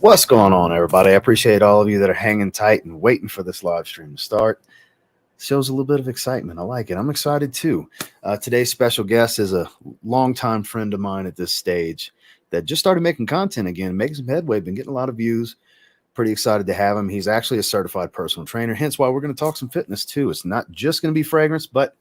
What's going on, everybody? I appreciate all of you that are hanging tight and waiting for this live stream to start. Shows a little bit of excitement. I like it. I'm excited too. Today's special guest is a longtime friend of mine at this stage that just started making content again, making some headway, been getting a lot of views. Pretty excited to have him. He's actually a certified personal trainer, hence why we're going to talk some fitness too. It's not just going to be fragrance, but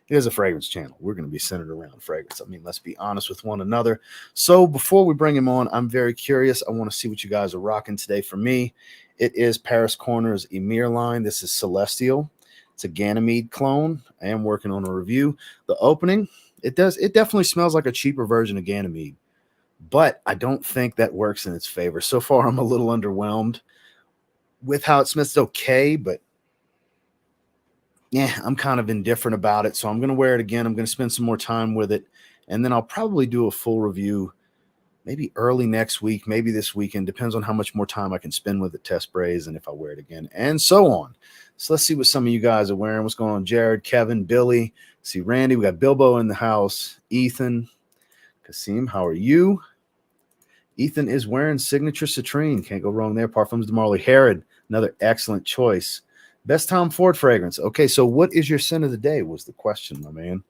it is a fragrance channel. We're going to be centered around fragrance. I mean, let's be honest with one another. So before we bring him on, I'm very curious. I want to see what you guys are rocking today. For me, it is Paris Corner's Emir line. This is Celestial. It's a Ganymede clone. I am working on a review. The opening, it definitely smells like a cheaper version of Ganymede, but I don't think that works in its favor. So far, I'm a little underwhelmed with how it smells. It's okay, but yeah, I'm kind of indifferent about it. So I'm going to wear it again. I'm going to spend some more time with it. And then I'll probably do a full review maybe early next week, maybe this weekend. Depends on how much more time I can spend with it, test sprays, and if I wear it again, and so on. So let's see what some of you guys are wearing. What's going on? Jared, Kevin, Billy. See Randy. We got Bilbo in the house. Ethan. Kasim, how are you? Ethan is wearing Signature Citrine. Can't go wrong there. Parfums de Marley. Herod, another excellent choice. Best Tom Ford fragrance. Okay, so what is your scent of the day was the question, my man.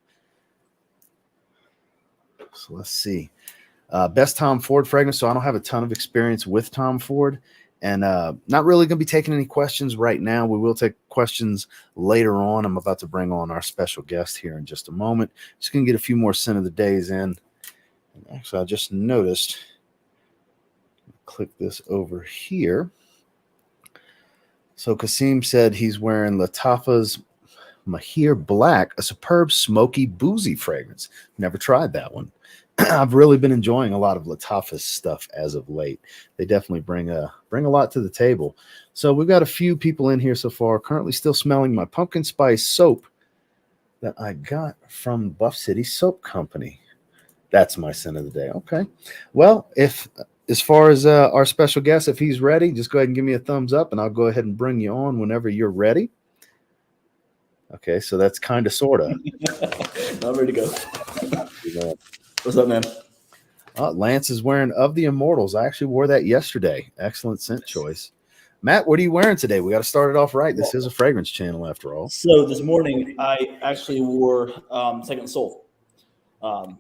So let's see. Best Tom Ford fragrance. So I don't have a ton of experience with Tom Ford, and not really going to be taking any questions right now. We will take questions later on. I'm about to bring on our special guest here in just a moment. Just going to get a few more scent of the days in. And actually, I just noticed. Click this over here. So Kasim said he's wearing Lattafa's Mahir Black, a superb smoky boozy fragrance. Never tried that one. I've really been enjoying a lot of Lattafa's stuff as of late. They definitely bring a lot to the table. So we've got a few people in here so far. Currently still smelling my pumpkin spice soap that I got from Buff City Soap Company. That's my scent of the day. Okay. Well, as far as our special guest, if he's ready, just go ahead and give me a thumbs up, and I'll go ahead and bring you on whenever you're ready. Okay, so that's kind of, sort of. I'm ready to go. What's up, man? Lance is wearing Of the Immortals. I actually wore that yesterday. Excellent scent choice. Matt, what are you wearing today? We got to start it off right. This is a fragrance channel after all. So this morning, I actually wore Second Soul.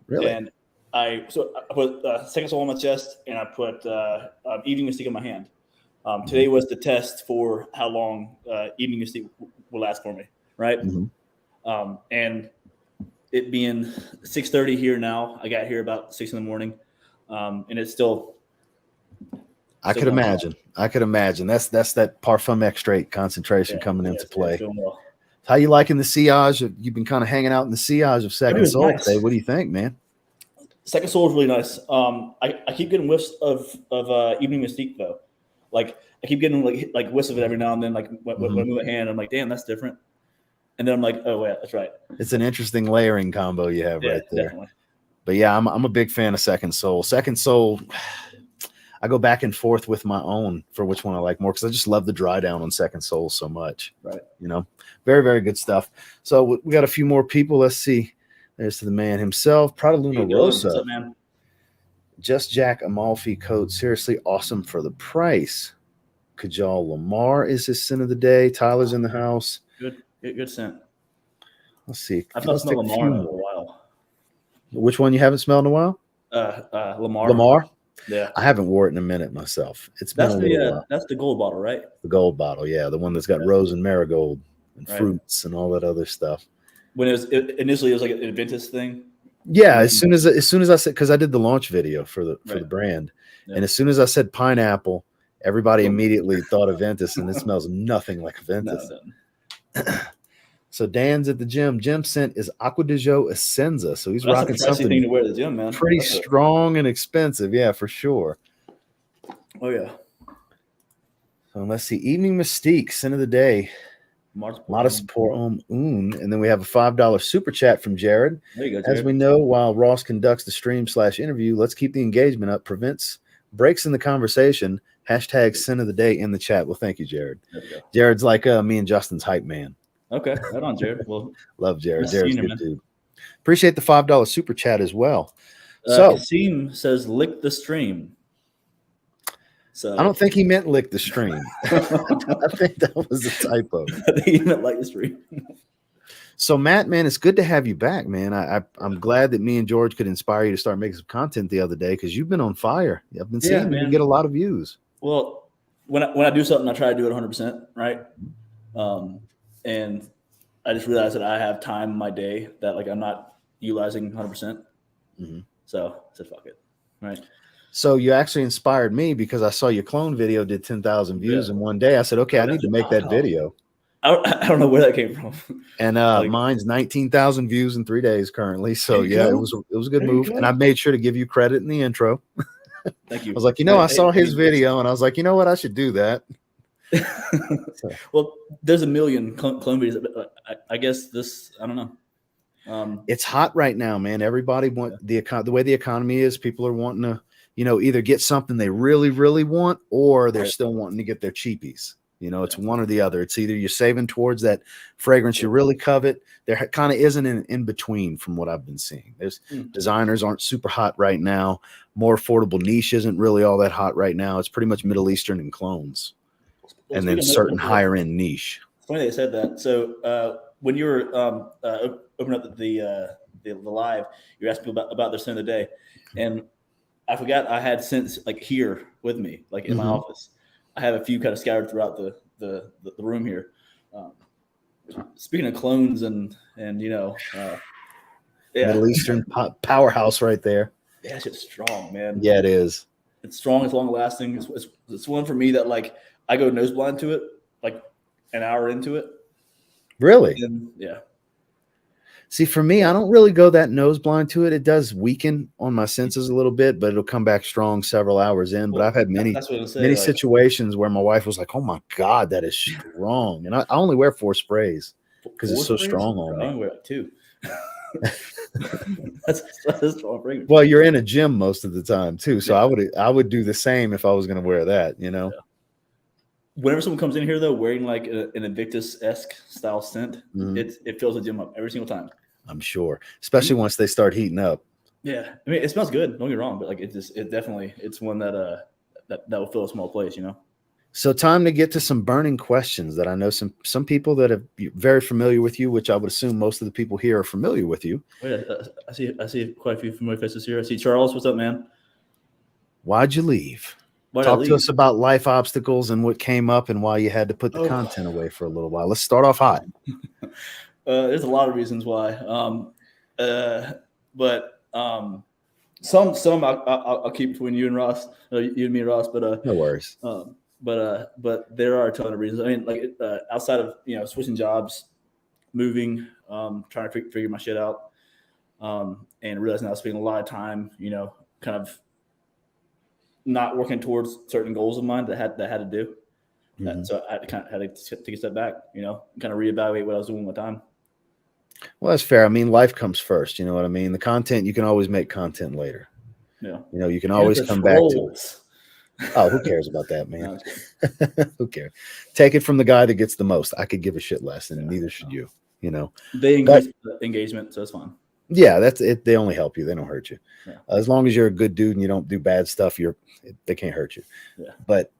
Really? And I put Second Soul on my chest, and I put Evening Mystique on my hand. Today was the test for how long Evening Mystique will last for me, right? Mm-hmm. And it being 6:30 here now, I got here about 6 in the morning, and it's still. I could imagine. That's that parfum extrait concentration coming into play. Well. How you liking the sillage? You've been kind of hanging out in the sillage of Second Soul today. What do you think, man? Second Soul is really nice. I keep getting whiffs of Evening Mystique though. Like I keep getting like whiffs of it every now and then. Like when I move a hand, I'm like, damn, that's different. And then I'm like, oh yeah, that's right. It's an interesting layering combo you have right there. Definitely. But yeah, I'm a big fan of Second Soul. Second Soul, I go back and forth with my own for which one I like more because I just love the dry down on Second Soul so much. Right. You know, very, very good stuff. So we got a few more people. Let's see. There's the man himself, Prada Luna Rosa. What's up, man? Just Jack Amalfi coat. Seriously awesome for the price. Kajal Lamar is his scent of the day. Tyler's in the house. Good scent. Let's see. I've not smelled Lamar in a while. Which one you haven't smelled in a while? Lamar. Lamar? Yeah. I haven't worn it in a minute myself. It's been a little while. That's the gold bottle, right? The gold bottle, yeah. The one that's got rose and marigold and fruits and all that other stuff. When initially it was like an Adventus thing. Yeah, as soon as I said, because I did the launch video for the brand, and as soon as I said pineapple, everybody immediately thought Aventus, and it smells nothing like Aventus. No. So Dan's at the gym. Gym scent is Aqua di Gio Essenza. So he's rocking something thing to wear at the gym, man. Pretty strong and expensive, yeah, for sure. Oh yeah. So let's see, Evening Mystique scent of the day. Modest pour un, and then we have a $5 super chat from Jared. There you go, Jared. As we know, while Ross conducts the stream/interview, let's keep the engagement up. Breaks in the conversation. # scent of the day in the chat. Well, thank you, Jared. Jared's like me and Justin's hype man. Okay, right on, Jared. Well, love Jared. Jared's good dude. Appreciate the $5 super chat as well. Kasim says, "Lick the stream." So I don't think he meant lick the stream. I think that was a typo. I think he meant LIVESTREAM. So Matt, man, it's good to have you back, man. I'm glad that me and George could inspire you to start making some content the other day because you've been on fire. I've been seeing you get a lot of views. Well, when I do something, I try to do it 100%, right? And I just realized that I have time in my day that like I'm not utilizing 100%. So I said, fuck it, right? So you actually inspired me because I saw your clone video did 10,000 views in one day. I said, okay, I need to make that video. I don't know where that came from. And mine's 19,000 views in 3 days currently. So yeah, it was a good move. And I made sure to give you credit in the intro. Thank you. I was like, I saw his video and I was like, you know what? I should do that. Well, there's a million clone videos. I guess I don't know. It's hot right now, man. Everybody the way the economy is, people are wanting to, either get something they really, really want, or they're still wanting to get their cheapies. It's one or the other. It's either you're saving towards that fragrance you really covet. There kind of isn't an in between from what I've been seeing. There's designers aren't super hot right now. More affordable niche isn't really all that hot right now. It's pretty much Middle Eastern and clones, and then certain higher end niche. It's funny they said that. So when you were opening up the live, you asked me about their scent of the day, and I forgot I had scents like here with me, like in my office. I have a few kind of scattered throughout the room here. Speaking of clones and Middle Eastern powerhouse right there. Yeah, it's strong, man. Yeah, it is. It's strong. It's long lasting. It's one for me that like I go nose blind to it like an hour into it. Really? And, yeah. See, for me, I don't really go that nose blind to it. It does weaken on my senses a little bit, but it'll come back strong several hours in. But I've had many situations where my wife was like, "Oh my God, that is strong," and I only wear 4 sprays because it's so strong on me. I only wear like 2. that's a strong fragrance. Well, you're in a gym most of the time too, so I would do the same if I was going to wear that. Yeah. Whenever someone comes in here though, wearing like an Invictus-esque style scent, it fills the gym up every single time. I'm sure, especially once they start heating up. Yeah, I mean, it smells good. Don't get me wrong, but like it's one that will fill a small place, So time to get to some burning questions that I know some people that are very familiar with you, which I would assume most of the people here are familiar with you. Oh, yeah, I see quite a few familiar faces here. I see Charles. What's up, man? Why'd you leave? Talk to us about life obstacles and what came up and why you had to put the content away for a little while. Let's start off hot. There's a lot of reasons why, but some I'll keep between you and Ross, you and me and Ross. But no worries. But there are a ton of reasons. I mean, like outside of switching jobs, moving, trying to figure my shit out, and realizing I was spending a lot of time, kind of not working towards certain goals of mine that had to do. So I had to take a step back, kind of reevaluate what I was doing with my time. Well, that's fair. I mean, life comes first. You know what I mean? The content, you can always make content later. Yeah. You can always come back to it. Oh, who cares about that, man? No, who cares? Take it from the guy that gets the most. I could give a shit less, and neither should you. They increase the engagement, so it's fine. Yeah, that's it. They only help you. They don't hurt you. Yeah. As long as you're a good dude and you don't do bad stuff, they can't hurt you. Yeah. But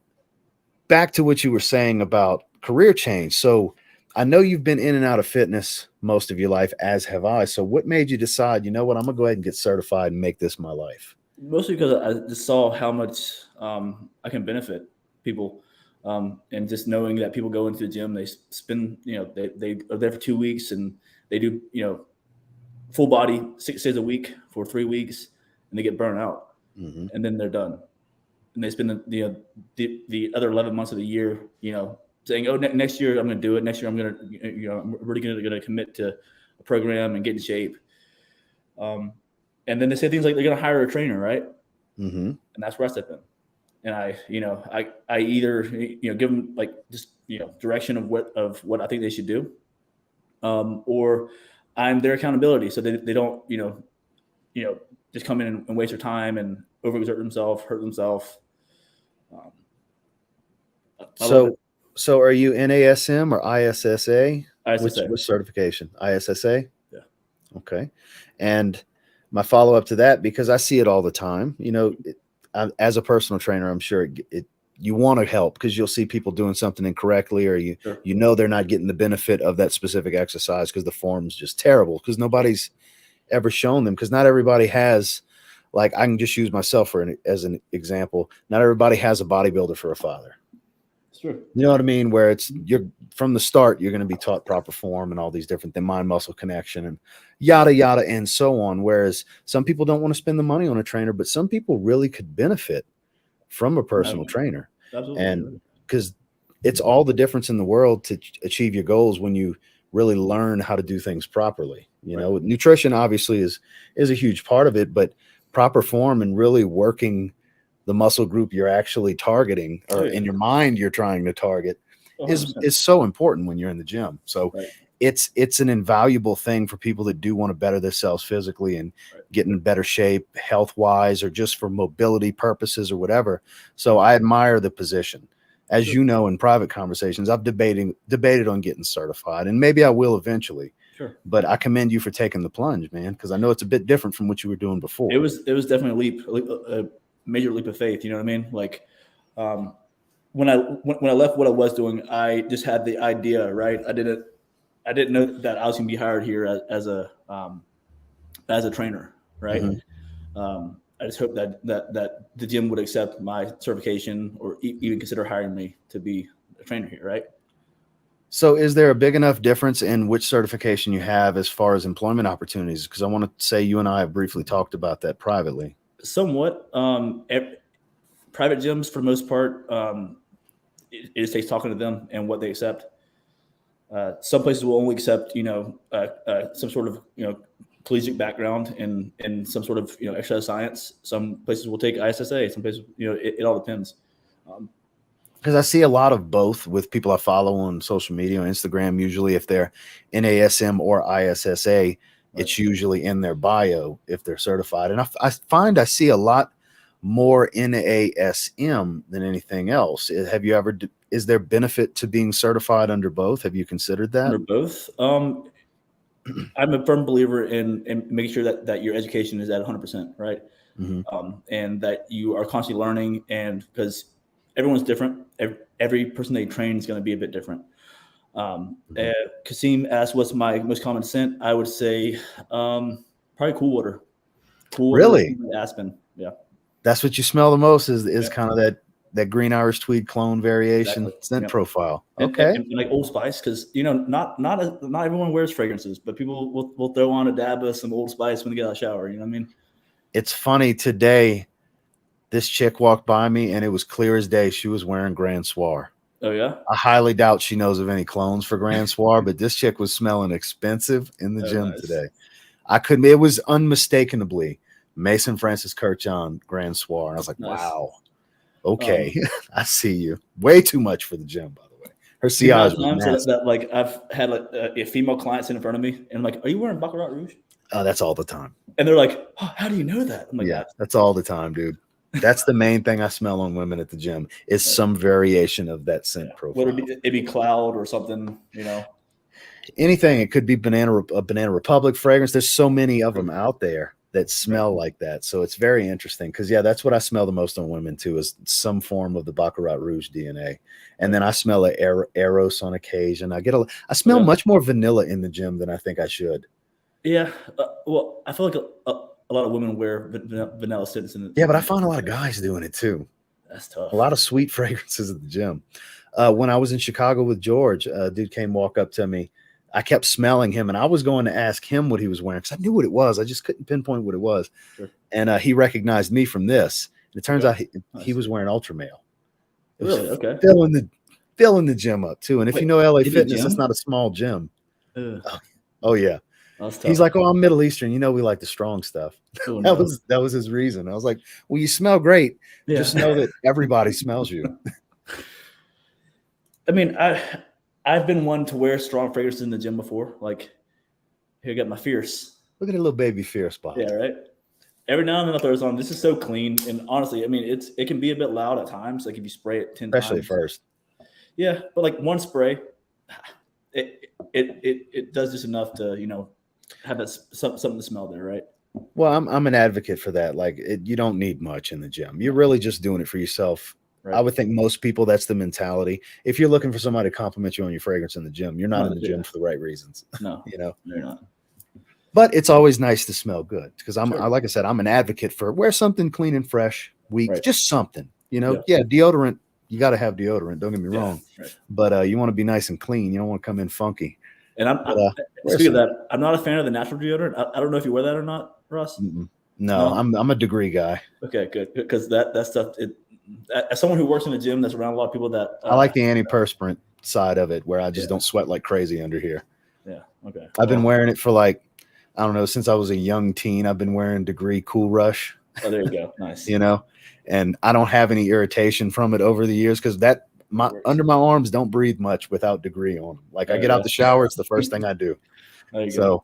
back to what you were saying about career change. So I know you've been in and out of fitness most of your life, as have I. So what made you decide, you know what, I'm going to go ahead and get certified and make this my life? Mostly because I just saw how much I can benefit people. And just knowing that people go into the gym, they spend, they are there for 2 weeks and they do, full body 6 days a week for 3 weeks and they get burnt out and then they're done. And they spend the other 11 months of the year, saying, "Oh, next year I'm going to do it. Next year I'm going to, I'm really going to commit to a program and get in shape." And then they say things like they're going to hire a trainer, right? And that's where I step in. And I either give them like just direction of what I think they should do, or I'm their accountability, so they don't just come in and waste their time and overexert themselves, hurt themselves. So are you NASM or ISSA? ISSA. Which certification? ISSA? Yeah. Okay. And my follow-up to that, because I see it all the time, as a personal trainer, I'm sure you want to help because you'll see people doing something incorrectly, or you Sure. you know they're not getting the benefit of that specific exercise because the form's just terrible because nobody's ever shown them, because not everybody has, like, I can just use myself as an example. Not everybody has a bodybuilder for a father. Sure. You know what I mean? Where it's you're from the start, you're going to be taught proper form and all these different things, mind muscle connection and yada yada and so on. Whereas some people don't want to spend the money on a trainer, but some people really could benefit from a personal trainer. Absolutely. And because it's all the difference in the world to achieve your goals when you really learn how to do things properly. You know, nutrition obviously is a huge part of it, but proper form and really working the muscle group you're actually targeting, or in your mind you're trying to target, is so important when you're in the gym. So it's an invaluable thing for people that do want to better themselves physically and get in better shape, health wise, or just for mobility purposes or whatever. So I admire the position. As you know, in private conversations, I've debated on getting certified, and maybe I will eventually. Sure. But I commend you for taking the plunge, man, because I know it's a bit different from what you were doing before. It was definitely a major leap of faith. You know what I mean? Like, when I left what I was doing, I just had the idea, right? I didn't know that I was going to be hired here as a trainer, right? Mm-hmm. I just hope that the gym would accept my certification or even consider hiring me to be a trainer here, right? So is there a big enough difference in which certification you have as far as employment opportunities? Because I want to say you and I have briefly talked about that privately. Somewhat. Private gyms, for the most part, it just takes talking to them and what they accept. Some places will only accept, some sort of, collegiate background and some sort of, exercise science. Some places will take ISSA. Some places, it all depends. Because I see a lot of both with people I follow on social media, on Instagram. Usually if they're NASM or ISSA, it's usually in their bio if they're certified. And I find I see a lot more NASM than anything else. Is there benefit to being certified under both? Have you considered that? Under both. I'm a firm believer in making sure that your education is at 100%, right? Mm-hmm. And that you are constantly learning, and because everyone's different. Every person they train is going to be a bit different. Kasim asked, what's my most common scent? I would say probably cool water. Really? Aspen. Yeah. That's what you smell the most is kind of that green Irish tweed clone variation scent profile. Okay. And like Old Spice, because not everyone wears fragrances, but people will throw on a dab of some Old Spice when they get out of the shower. You know what I mean? It's funny, today this chick walked by me and it was clear as day she was wearing Grand Soir. Oh yeah. I highly doubt she knows of any clones for Grand Soir, but this chick was smelling expensive in the gym today. It was unmistakably Mason Francis Kirchhoff Grand Soir. And I was like, wow. Okay. I see you. Way too much for the gym, by the way. Her CI was massive. That like I've had a female client sit in front of me and I'm like, are you wearing Baccarat Rouge? That's all the time. And they're like, oh, how do you know that? I'm like, yeah, that's all the time, dude. That's the main thing I smell on women at the gym is some variation of that scent profile. Whether it be cloud or something, Anything. It could be Banana Republic fragrance. There's so many of them out there that smell like that. So it's very interesting because, that's what I smell the most on women too, is some form of the Baccarat Rouge DNA. And then I smell Eros on occasion. I smell much more vanilla in the gym than I think I should. Yeah. Well, I feel like a lot of women wear vanilla scents. Yeah, but I find a lot of guys doing it too. That's tough. A lot of sweet fragrances at the gym. When I was in Chicago with George, a dude walk up to me. I kept smelling him, and I was going to ask him what he was wearing because I knew what it was. I just couldn't pinpoint what it was. Sure. And he recognized me from this. And it turns out he was wearing Ultramail. Really? Okay. Filling the gym up too. And if you know LA Fitness, it's not a small gym. Oh yeah. He's like, oh, I'm Middle Eastern. We like the strong stuff. Oh, no. That was his reason. I was like, well, you smell great. Yeah. Just know that everybody smells you. I mean, I've been one to wear strong fragrances in the gym before. Like, here, I got my Fierce. Look at a little baby Fierce spot. Yeah, right. Every now and then I'll throw this on. This is so clean, and honestly, I mean, it can be a bit loud at times. Like if you spray it 10 especially times. First. Yeah, but like one spray, it does just enough to have that something to smell there, right? Well, I'm an advocate for that. Like you don't need much in the gym. You're really just doing it for yourself I would think most people, that's the mentality. If you're looking for somebody to compliment you on your fragrance in the gym, you're not in the gym for the right reasons. No, you know, you're not. But it's always nice to smell good because like I said, I'm an advocate for wear something clean and fresh, just something, deodorant. You got to have deodorant. Don't get me wrong, but you want to be nice and clean. You don't want to come in funky. And speaking of that, I'm not a fan of the natural deodorant. I don't know if you wear that or not, Russ. No, I'm a degree guy. Okay, good, because that stuff. As someone who works in the gym, that's around a lot of people that I like the antiperspirant side of it, where I just don't sweat like crazy under here. Yeah. Okay. I've been wearing it for I don't know, since I was a young teen. I've been wearing Degree Cool Rush. Oh, there you go. Nice. And I don't have any irritation from it over the years because under my arms don't breathe much without Degree on them. I get out the shower, it's the first thing I do. So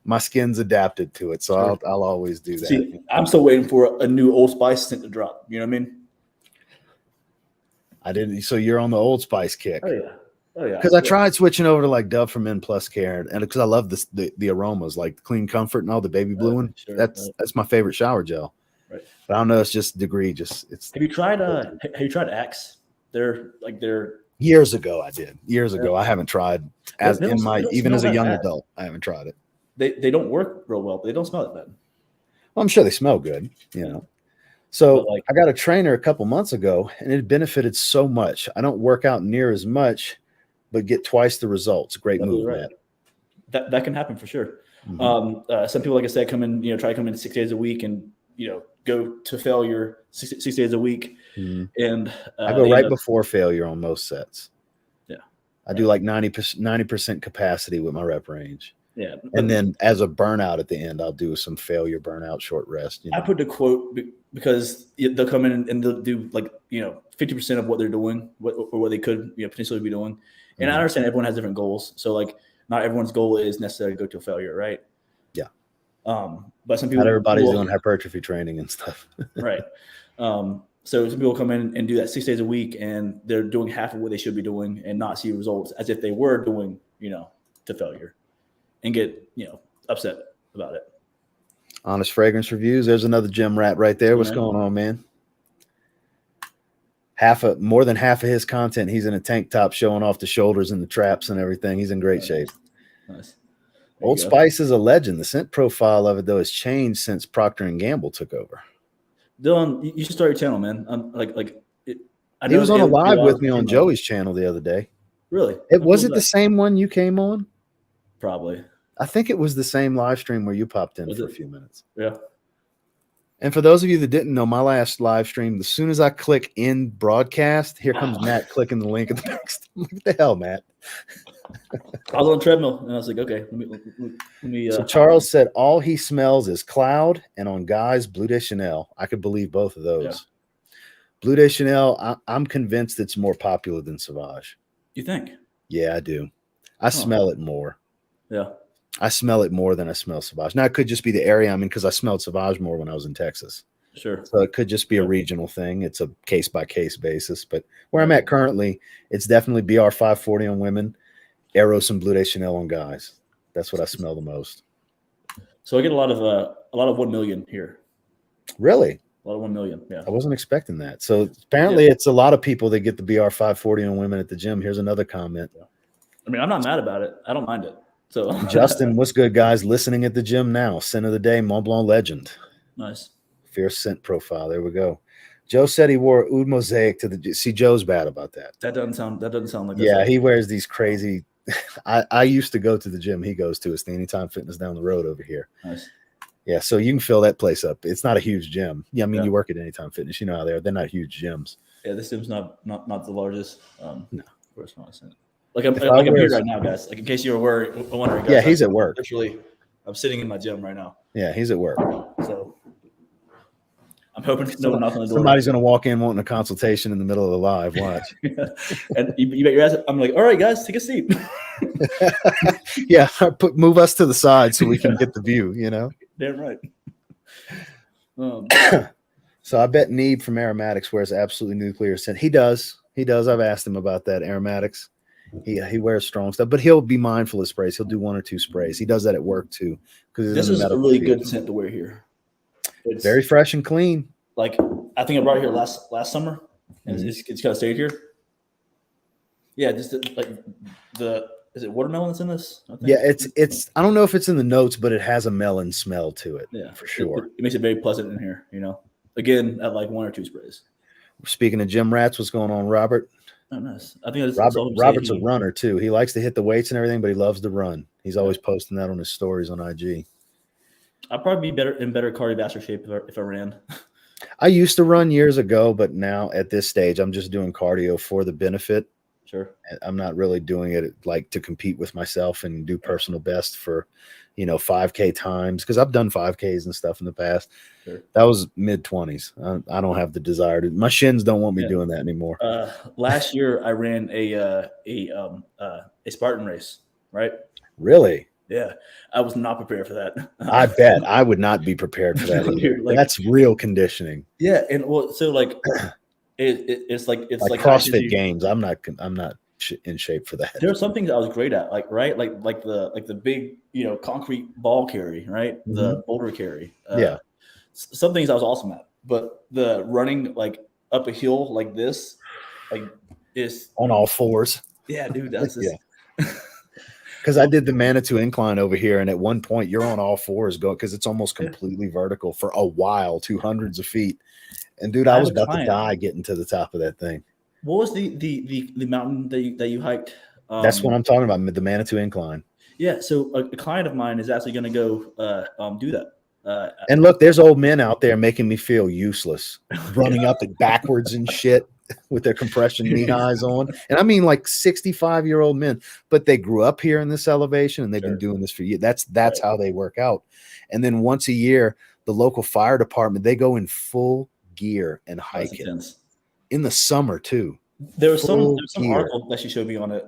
my skin's adapted to it. So I'll always do that. See, I'm still waiting for a new Old Spice scent to drop. You know what I mean? I didn't. So you're on the Old Spice kick. Oh yeah. Because I tried switching over to Dove for Men Plus Care, and because I love the aromas, like Clean Comfort and all the baby blue one. That's my favorite shower gel. Right. But I don't know. It's just Degree. Have you tried Axe? They're years ago. I did years ago. I haven't tried even as a young adult. I haven't tried it. They don't work real well. But they don't smell that bad. Well, I'm sure they smell good. So I got a trainer a couple months ago, and it benefited so much. I don't work out near as much, but get twice the results. Great move, man. That can happen for sure. Mm-hmm. Some people, like I said, come in, try to come in 6 days a week and, go to failure 6 days a week. Mm-hmm. And I go right before failure on most sets. Yeah. I do 90% capacity with my rep range. Yeah. And then as a burnout at the end, I'll do some failure burnout, short rest. I put the quote because they'll come in and they'll do 50% of what they're doing, or what they could potentially be doing. And I understand everyone has different goals. So not everyone's goal is necessarily to go to a failure, right? Yeah. But some people, not everybody's doing hypertrophy training and stuff. Right. So some people come in and do that 6 days a week, and they're doing half of what they should be doing and not see results as if they were doing, to failure, and get, upset about it. Honest Fragrance Reviews. There's another gym rat right there. What's going on, man? More than half of his content, he's in a tank top showing off the shoulders and the traps and everything. He's in great shape. Nice. Old Spice is a legend. The scent profile of it, though, has changed since Procter & Gamble took over. Dylan, you should start your channel, man. He was on a live with me on Joey's channel the other day. Really? Was it the same one you came on? Probably. I think it was the same live stream where you popped in for a few minutes. Yeah. And for those of you that didn't know, my last live stream, as soon as I click in broadcast, here comes Matt clicking the link at the next. What the hell, Matt? I was on a treadmill, and I was like, okay, let me. So Charles said all he smells is Cloud, and on guys, Bleu de Chanel. I could believe both of those. Yeah. Bleu de Chanel, I'm convinced it's more popular than Sauvage. You think? Yeah, I do. I smell it more. Yeah. I smell it more than I smell Sauvage. Now, it could just be the area I'm in because I smelled Sauvage more when I was in Texas. Sure. So it could just be a regional thing. It's a case-by-case basis. But where I'm at currently, it's definitely BR 540 on women, Eros and Bleu de Chanel on guys. That's what I smell the most. So I get a lot of 1 million here. Really? A lot of 1 million, yeah. I wasn't expecting that. So apparently it's a lot of people that get the BR 540 on women at the gym. Here's another comment. Yeah. I mean, I'm not mad about it. I don't mind it. So Justin, what's good, guys? Listening at the gym now. Scent of the day, Mont Blanc Legend. Nice. Fierce scent profile. There we go. Joe said he wore Oud Mosaic to the. See, Joe's bad about that. That doesn't sound like. Yeah, he wears these crazy. I used to go to the gym he goes to. It's the Anytime Fitness down the road over here. Nice. Yeah, so you can fill that place up. It's not a huge gym. Yeah, I mean you work at Anytime Fitness. You know how they're not huge gyms. Yeah, this gym's not the largest. No. Where's my scent? I'm here right now, guys. Like in case you were wondering. Guys, yeah, he's at work. Literally, I'm sitting in my gym right now. Yeah, he's at work. So I'm hoping no one knocks on the door. Somebody's going to walk in wanting a consultation in the middle of the live. Watch. And you bet your ass. I'm like, all right, guys, take a seat. Yeah, move us to the side so we can get the view. Damn right. So I bet Neeb from Aromatics wears absolutely nuclear scent. He does. I've asked him about that. Aromatics. He wears strong stuff, but he'll be mindful of sprays. He'll do 1 or 2 sprays. He does that at work too. Because this is a really good scent to wear here. It's very fresh and clean. Like I think I brought it here last summer. and it's kind of stayed here. Yeah, just like is it watermelon that's in this? I think? Yeah, it's. I don't know if it's in the notes, but it has a melon smell to it. Yeah, for sure. It makes it very pleasant in here. Again, at like 1 or 2 sprays. Speaking of gym rats, what's going on, Robert? Oh, nice. I think Robert's a runner too. He likes to hit the weights and everything, but he loves to run. He's always posting that on his stories on IG. I'd probably be in better cardiovascular shape if I ran. I used to run years ago, but now at this stage, I'm just doing cardio for the benefit. Sure. I'm not really doing it like to compete with myself and do personal best for, 5K times, because I've done 5Ks and stuff in the past. Sure. That was mid-20s. I don't have the desire to. My shins don't want me doing that anymore. Last year, I ran a Spartan race. Right. Really? Yeah, I was not prepared for that. I bet I would not be prepared for that either. That's real conditioning. Yeah, and so like it's like CrossFit Games. I'm not in shape for that. There are some things I was great at, like the big concrete ball carry, right? Mm-hmm. The boulder carry. Some things I was awesome at, but the running like up a hill like this, like is on all fours. Yeah, dude, that's just. Because I did the Manitou incline over here, and at one point you're on all fours going because it's almost completely vertical for a while, 200s of feet. And dude, I was about to die getting to the top of that thing. What was the mountain that you hiked? That's what I'm talking about, the Manitou incline. Yeah, so a client of mine is actually going to go do that. And look, there's old men out there making me feel useless, running up and backwards and shit with their compression knee highs on. And I mean like 65-year-old men, but they grew up here in this elevation and they've been doing this for years. That's how they work out. And then once a year, the local fire department, they go in full gear and hike it in the summer too. There was some article that she showed me on it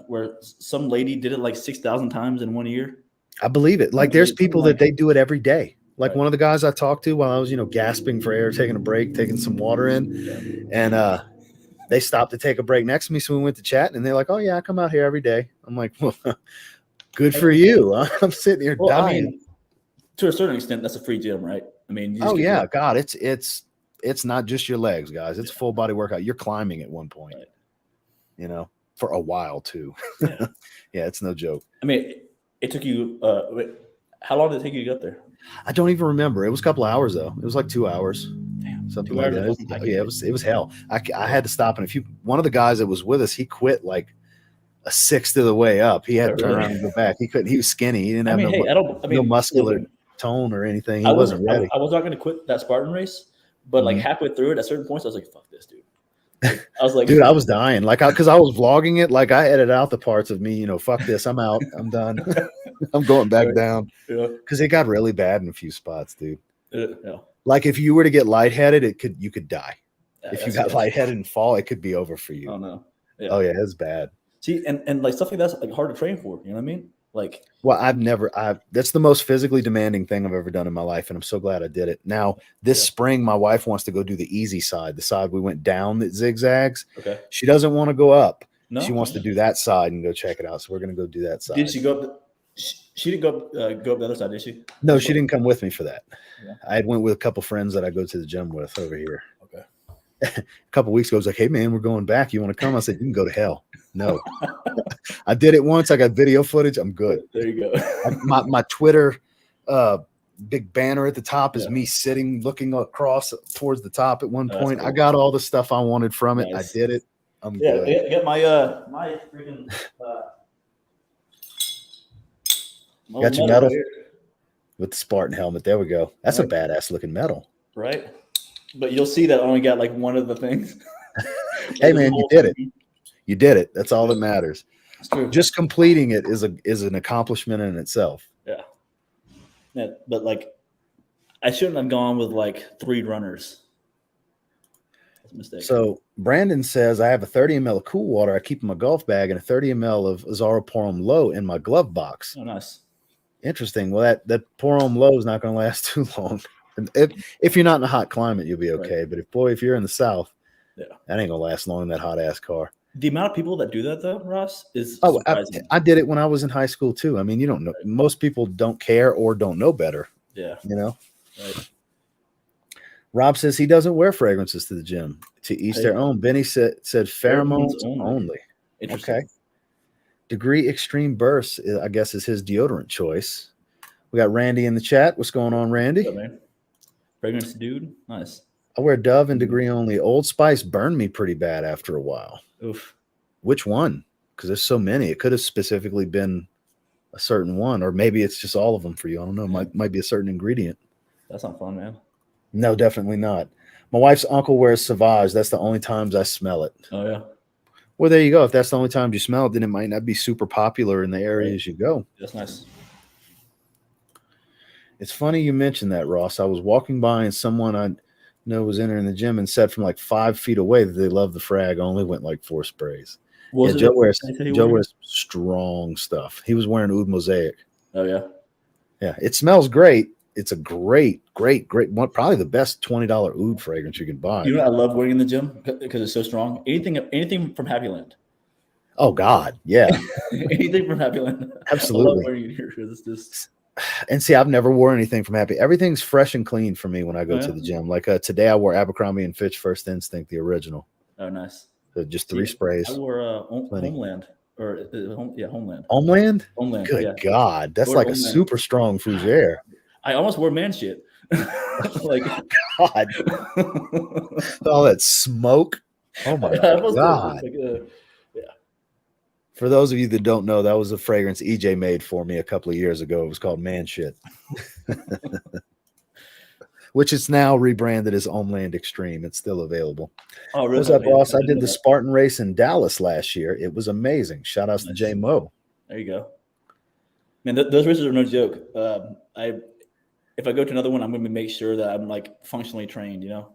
where some lady did it like 6,000 times in 1 year. I believe it. Like there's people that they do it every day. Like one of the guys I talked to while I was, gasping for air, taking a break, taking some water in, and they stopped to take a break next to me. So we went to chat, and they're like, "Oh yeah, I come out here every day." I'm like, "Well, good for you." I'm sitting here dying. I mean, to a certain extent, that's a free gym, right? I mean, God, it's not just your legs, guys. It's a full body workout. You're climbing at one point, for a while too. Yeah, it's no joke. I mean, it took you. How long did it take you to get there? I don't even remember. It was a couple of hours though. It was like 2 hours. Damn, something like that. It was hell. I had to stop. And one of the guys that was with us, he quit like a sixth of the way up. He had to turn around and go back. He couldn't. He was skinny. He didn't have no muscular tone or anything. He wasn't ready. I was not going to quit that Spartan race, but like halfway through it, at certain points, I was like, "Fuck this, dude." I was like, dude, I was dying. Like, because I was vlogging it. Like, I edited out the parts of me, fuck this. I'm out. I'm done. I'm going back down. Because it got really bad in a few spots, dude. Like, if you were to get lightheaded, you could die. If you got lightheaded and fall, it could be over for you. Oh no. Oh yeah, it's bad. See, and like stuff like that's like hard to train for. You know what I mean? Like, well, that's the most physically demanding thing I've ever done in my life. And I'm so glad I did it. Now this spring, my wife wants to go do the easy side, the side we went down that zigzags. Okay. She doesn't want to go up. No, she wants to do that side and go check it out. So we're going to go do that side. Did she go up? She didn't go up the other side, did she? No, she didn't come with me for that. Yeah. I went with a couple friends that I go to the gym with over here. Okay. A couple of weeks ago, I was like, "Hey man, we're going back. You want to come?" I said, "You can go to hell." No. I did it once. I got video footage. I'm good. There you go. my Twitter big banner at the top is me sitting, looking across towards the top at one point. Cool. I got all the stuff I wanted from it. Nice. I did it. I'm good. I got my freaking got your medal with the Spartan helmet. There we go. That's a badass looking medal. Right. But you'll see that I only got like one of the things. Hey man, you did it. You did it. That's all that matters. It's true. Just completing it is an accomplishment in itself. Yeah, but like, I shouldn't have gone with like 3 runners. That's a mistake. So Brandon says I have a 30 ml of cool water I keep in my golf bag and a 30 ml of Zaharoff Low in my glove box. Oh, nice. Interesting. Well, that Porom Low is not going to last too long. If you're not in a hot climate, you'll be okay. Right. But if you're in the South, that ain't gonna last long in that hot ass car. The amount of people that do that though, Ross, is surprising. I did it when I was in high school too. I mean, you don't know. Most people don't care or don't know better. Yeah. Right. Rob says he doesn't wear fragrances to the gym. To each their own. Benny said pheromones only. Interesting. Okay. Degree Extreme Burst, I guess, is his deodorant choice. We got Randy in the chat. What's going on, Randy? What's up, man? Fragrance dude. Nice. I wear Dove and Degree only. Old Spice burned me pretty bad after a while. Oof. Which one? Because there's so many. It could have specifically been a certain one, or maybe it's just all of them for you. I don't know. Might be a certain ingredient. That's not fun, man. No, definitely not. My wife's uncle wears Sauvage. That's the only times I smell it. Oh, yeah. Well, there you go. If that's the only time you smell it, then it might not be super popular in the areas you go. That's nice. It's funny you mentioned that, Ross. I was walking by and someone I know was entering the gym and said from like 5 feet away that they love the frag. Only went like 4 sprays. Yeah, Joe wears strong stuff. He was wearing Oud Mosaic. Oh, yeah. Yeah, it smells great. It's a great one. Probably the best $20 oud fragrance you can buy. You know what I love wearing in the gym because it's so strong? Anything from Happy Land. Oh, God. Yeah. Anything from Happy Land. Absolutely. I love wearing it here. And see, I've never worn anything from Happy. Everything's fresh and clean for me when I go to the gym. Like today, I wore Abercrombie & Fitch First Instinct, the original. Oh, nice. So just 3 sprays. I wore Homeland. Homeland. Homeland? Homeland. Good God. That's like Homeland. A super strong fougere. I almost wore man shit. Like God. All that smoke. Oh my God. For those of you that don't know, that was a fragrance EJ made for me a couple of years ago. It was called Man Shit. Which is now rebranded as Homeland Extreme. It's still available. Oh, really? What's up, Ross? I did the Spartan race in Dallas last year. It was amazing. Shout outs to J Mo. There you go. Man, those races are no joke. If I go to another one, I'm going to make sure that I'm like functionally trained, you know?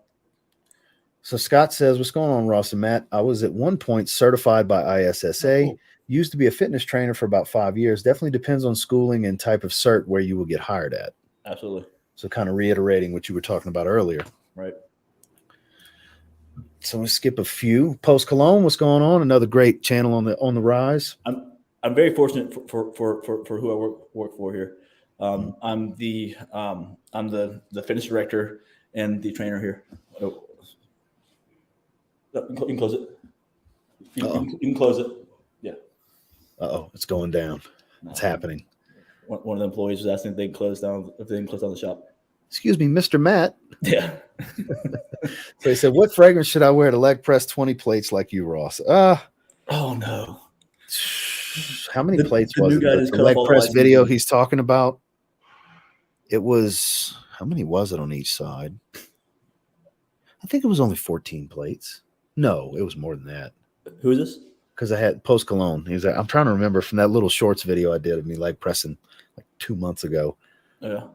So Scott says, what's going on, Ross and Matt? I was at one point certified by ISSA. Oh, cool. Used to be a fitness trainer for about 5 years. Definitely depends on schooling and type of cert where you will get hired at. Absolutely. So kind of reiterating what you were talking about earlier. Right. So we skip a few. Post Cologne, what's going on? Another great channel on the rise. I'm very fortunate for who I work for here. I'm the fitness director and the trainer here. Oh. You can close it. You can close it. Yeah. It's going down. It's happening. One of the employees was asking if they close down the shop. Excuse me, Mr. Matt. Yeah. So he said, what fragrance should I wear to leg press 20 plates like you, Ross? Oh no. How many plates was it? The leg press video he's talking about. It was, how many was it on each side? I think it was only 14 plates. No, it was more than that. Who is this? Because I had Post Cologne. I'm trying to remember from that little shorts video I did of me leg pressing like 2 months ago. Yeah.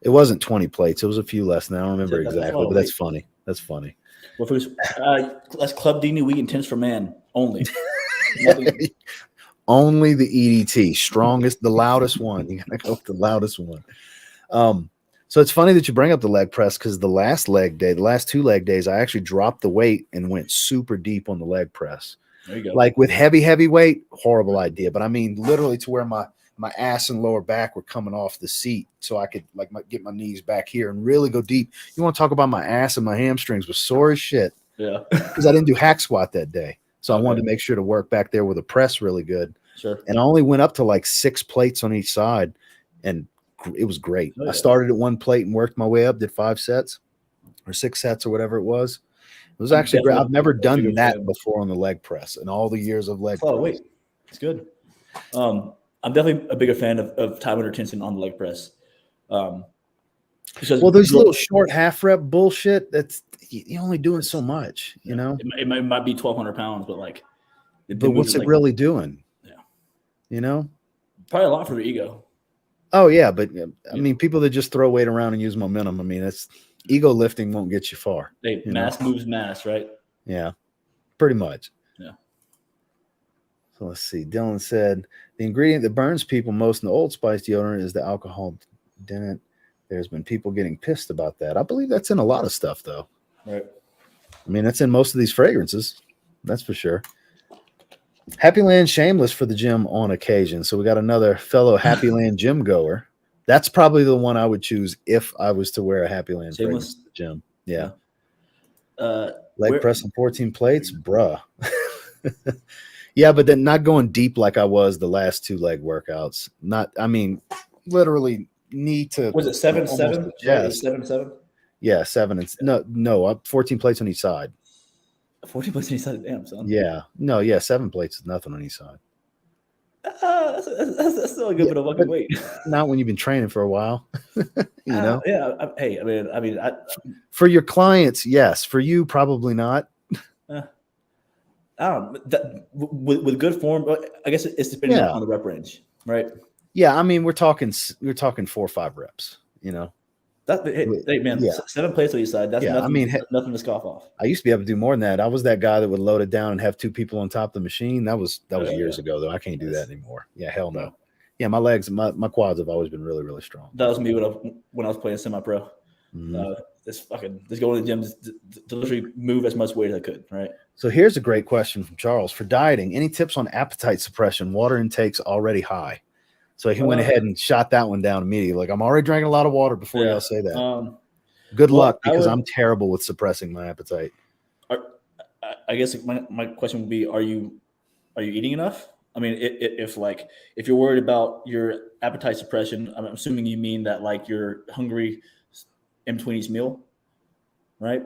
It wasn't 20 plates. It was a few less than I don't remember exactly, but that's funny. That's funny. Well, that's Club Dini Wheat Intense for Man only. Only the EDT, strongest, the loudest one. You gotta go with the loudest one. So it's funny that you bring up the leg press because the last 2 leg days, I actually dropped the weight and went super deep on the leg press. There you go. Like with heavy weight, horrible idea. But I mean, literally to where my ass and lower back were coming off the seat, so I could get my knees back here and really go deep. You want to talk about my ass and my hamstrings was sore as shit. Yeah, because I didn't do hack squat that day, so I wanted to make sure to work back there with a press really good. Sure. And I only went up to like 6 plates on each side, and it was great. I started at 1 plate and worked my way up, did 5 sets or 6 sets or whatever it was. It was actually great. I've never done that before on the leg press in all the years of leg press. Oh, wait. It's good. I'm definitely a bigger fan of time under tension on the leg press. There's little short half rep bullshit. That's you're only doing so much, you know? It might be 1,200 pounds, but like. But what's it really doing? Yeah. You know? Probably a lot for your ego. Oh, yeah. But I mean, people that just throw weight around and use momentum, I mean, that's ego lifting won't get you far. Mass moves mass, right? Yeah, pretty much. Yeah. So let's see. Dylan said the ingredient that burns people most in the Old Spice deodorant is the alcohol didn't. There's been people getting pissed about that. I believe that's in a lot of stuff, though. Right. I mean, that's in most of these fragrances. That's for sure. Happy Land Shameless for the gym on occasion. So we got another fellow Happy Land gym goer. That's probably the one I would choose if I was to wear a Happy Land fragrance to the gym. Yeah. Where, Leg pressing 14 plates, bruh. Yeah, but then not going deep like I was the last 2 leg workouts. Not, I mean, literally knee to was it 7 almost the 7? Right, it was chest. 7 7. Yeah, 7 and no, 14 plates on each side. 14 plates on each side. Damn, son. Yeah, no, yeah, 7 plates is nothing on each side. That's still a good bit of fucking weight. Not when you've been training for a while. You know. Yeah. Hey, I mean, For your clients, yes. For you, probably not. I don't know, with good form. I guess it's depending on the rep range, right? Yeah, I mean, we're talking 4 or 5 reps. You know. Hey man, Yeah. 7 plates on each side. That's nothing. I mean, nothing to scoff off. I used to be able to do more than that. I was that guy that would load it down and have 2 people on top of the machine. That was years ago, though. I can't do that anymore. Yeah, hell no. No. Yeah, my legs, my quads have always been really, really strong. That was me when I was playing semi-pro. Just go to the gym, to literally move as much weight as I could. Right. So here's a great question from Charles. For dieting, any tips on appetite suppression? Water intake's already high. So he went ahead and shot that one down immediately. Like, I'm already drinking a lot of water before y'all say that. Good luck, because I'm terrible with suppressing my appetite. I guess my question would be: Are you eating enough? I mean, if you're worried about your appetite suppression, I'm assuming you mean that like you're hungry in between each meal, right?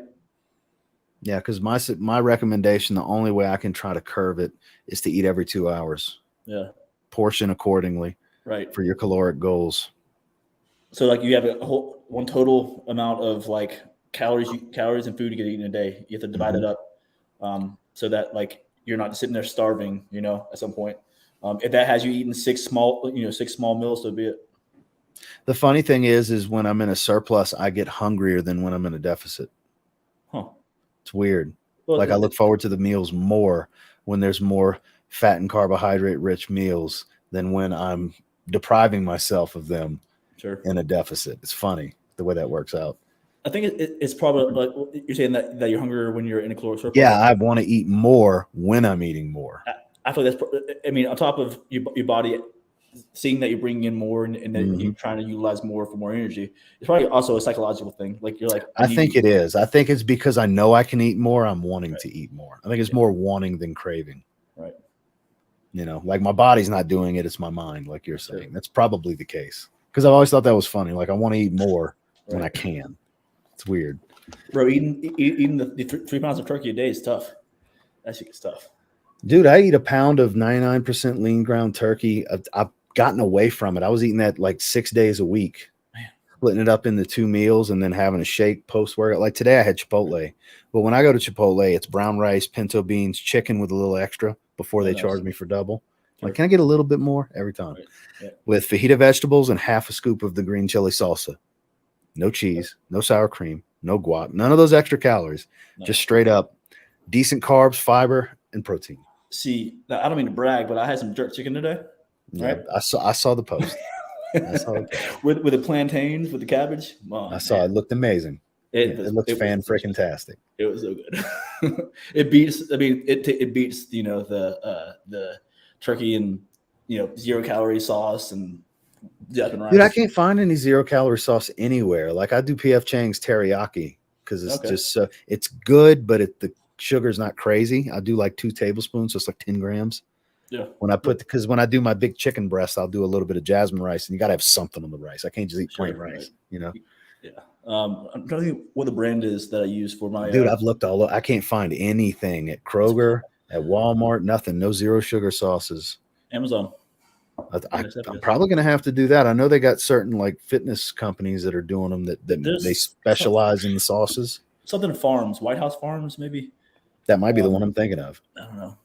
Yeah, because my recommendation, the only way I can try to curb it is to eat every 2 hours. Yeah. Portion accordingly. Right. For your caloric goals. So like you have one total amount of like calories and food you get eaten a day. You have to divide it up so that like you're not sitting there starving, you know, at some point. If that has you eating 6 small meals, so be it. The funny thing is when I'm in a surplus, I get hungrier than when I'm in a deficit. Huh. It's weird. Well, like I look forward to the meals more when there's more fat and carbohydrate rich meals than when I'm depriving myself of them in a deficit. It's funny the way that works out. I think it's probably like you're saying that you're hungrier when you're in a caloric surplus. Yeah, I want to eat more when I'm eating more. I feel that's. I mean, on top of your body seeing that you're bringing in more and that you're trying to utilize more for more energy, it's probably also a psychological thing. Like you're like, I think it is. I think it's because I know I can eat more. I'm wanting to eat more. I think it's more wanting than craving. Right. You know, like my body's not doing it. It's my mind, like you're saying. That's probably the case. Because I've always thought that was funny. Like I want to eat more when I can. It's weird. Bro, eating the 3 pounds of turkey a day is tough. That shit is tough. Dude, I eat a pound of 99% lean ground turkey. I've gotten away from it. I was eating that like 6 days a week. Man. Splitting it up into 2 meals and then having a shake post-workout. Like today I had Chipotle. But when I go to Chipotle, it's brown rice, pinto beans, chicken with a little extra before they charge me for double. Like, can I get a little bit more every time? Right. Yeah. With fajita vegetables and half a scoop of the green chili salsa. No cheese, no sour cream, no guac, none of those extra calories. No. Just straight up decent carbs, fiber, and protein. See, I don't mean to brag, but I had some jerk chicken today. Right? Yeah, I saw the post. with the plantains, with the cabbage. Oh, I saw it. Looked amazing. It looked fan-freaking-tastic. It was so good. It beats. I mean, it beats. You know, the turkey and 0 calorie sauce and Japanese rice. Dude, I can't find any 0 calorie sauce anywhere. Like I do P.F. Chang's teriyaki because it's just so it's good, but the sugar's not crazy. I do like 2 tablespoons, so it's like 10 grams. Yeah. When I do my big chicken breast, I'll do a little bit of jasmine rice, and you got to have something on the rice. I can't just eat plain rice, right. You know. Yeah. I'm trying to think what the brand is that I use for my. Dude, I've looked all over. I can't find anything at Kroger, at Walmart, nothing. No 0 sugar sauces. Amazon. I'm probably going to have to do that. I know they got certain like fitness companies that are doing them that they specialize in the sauces. Something Farms, White House Farms, maybe. That might be the one I'm thinking of. I don't know.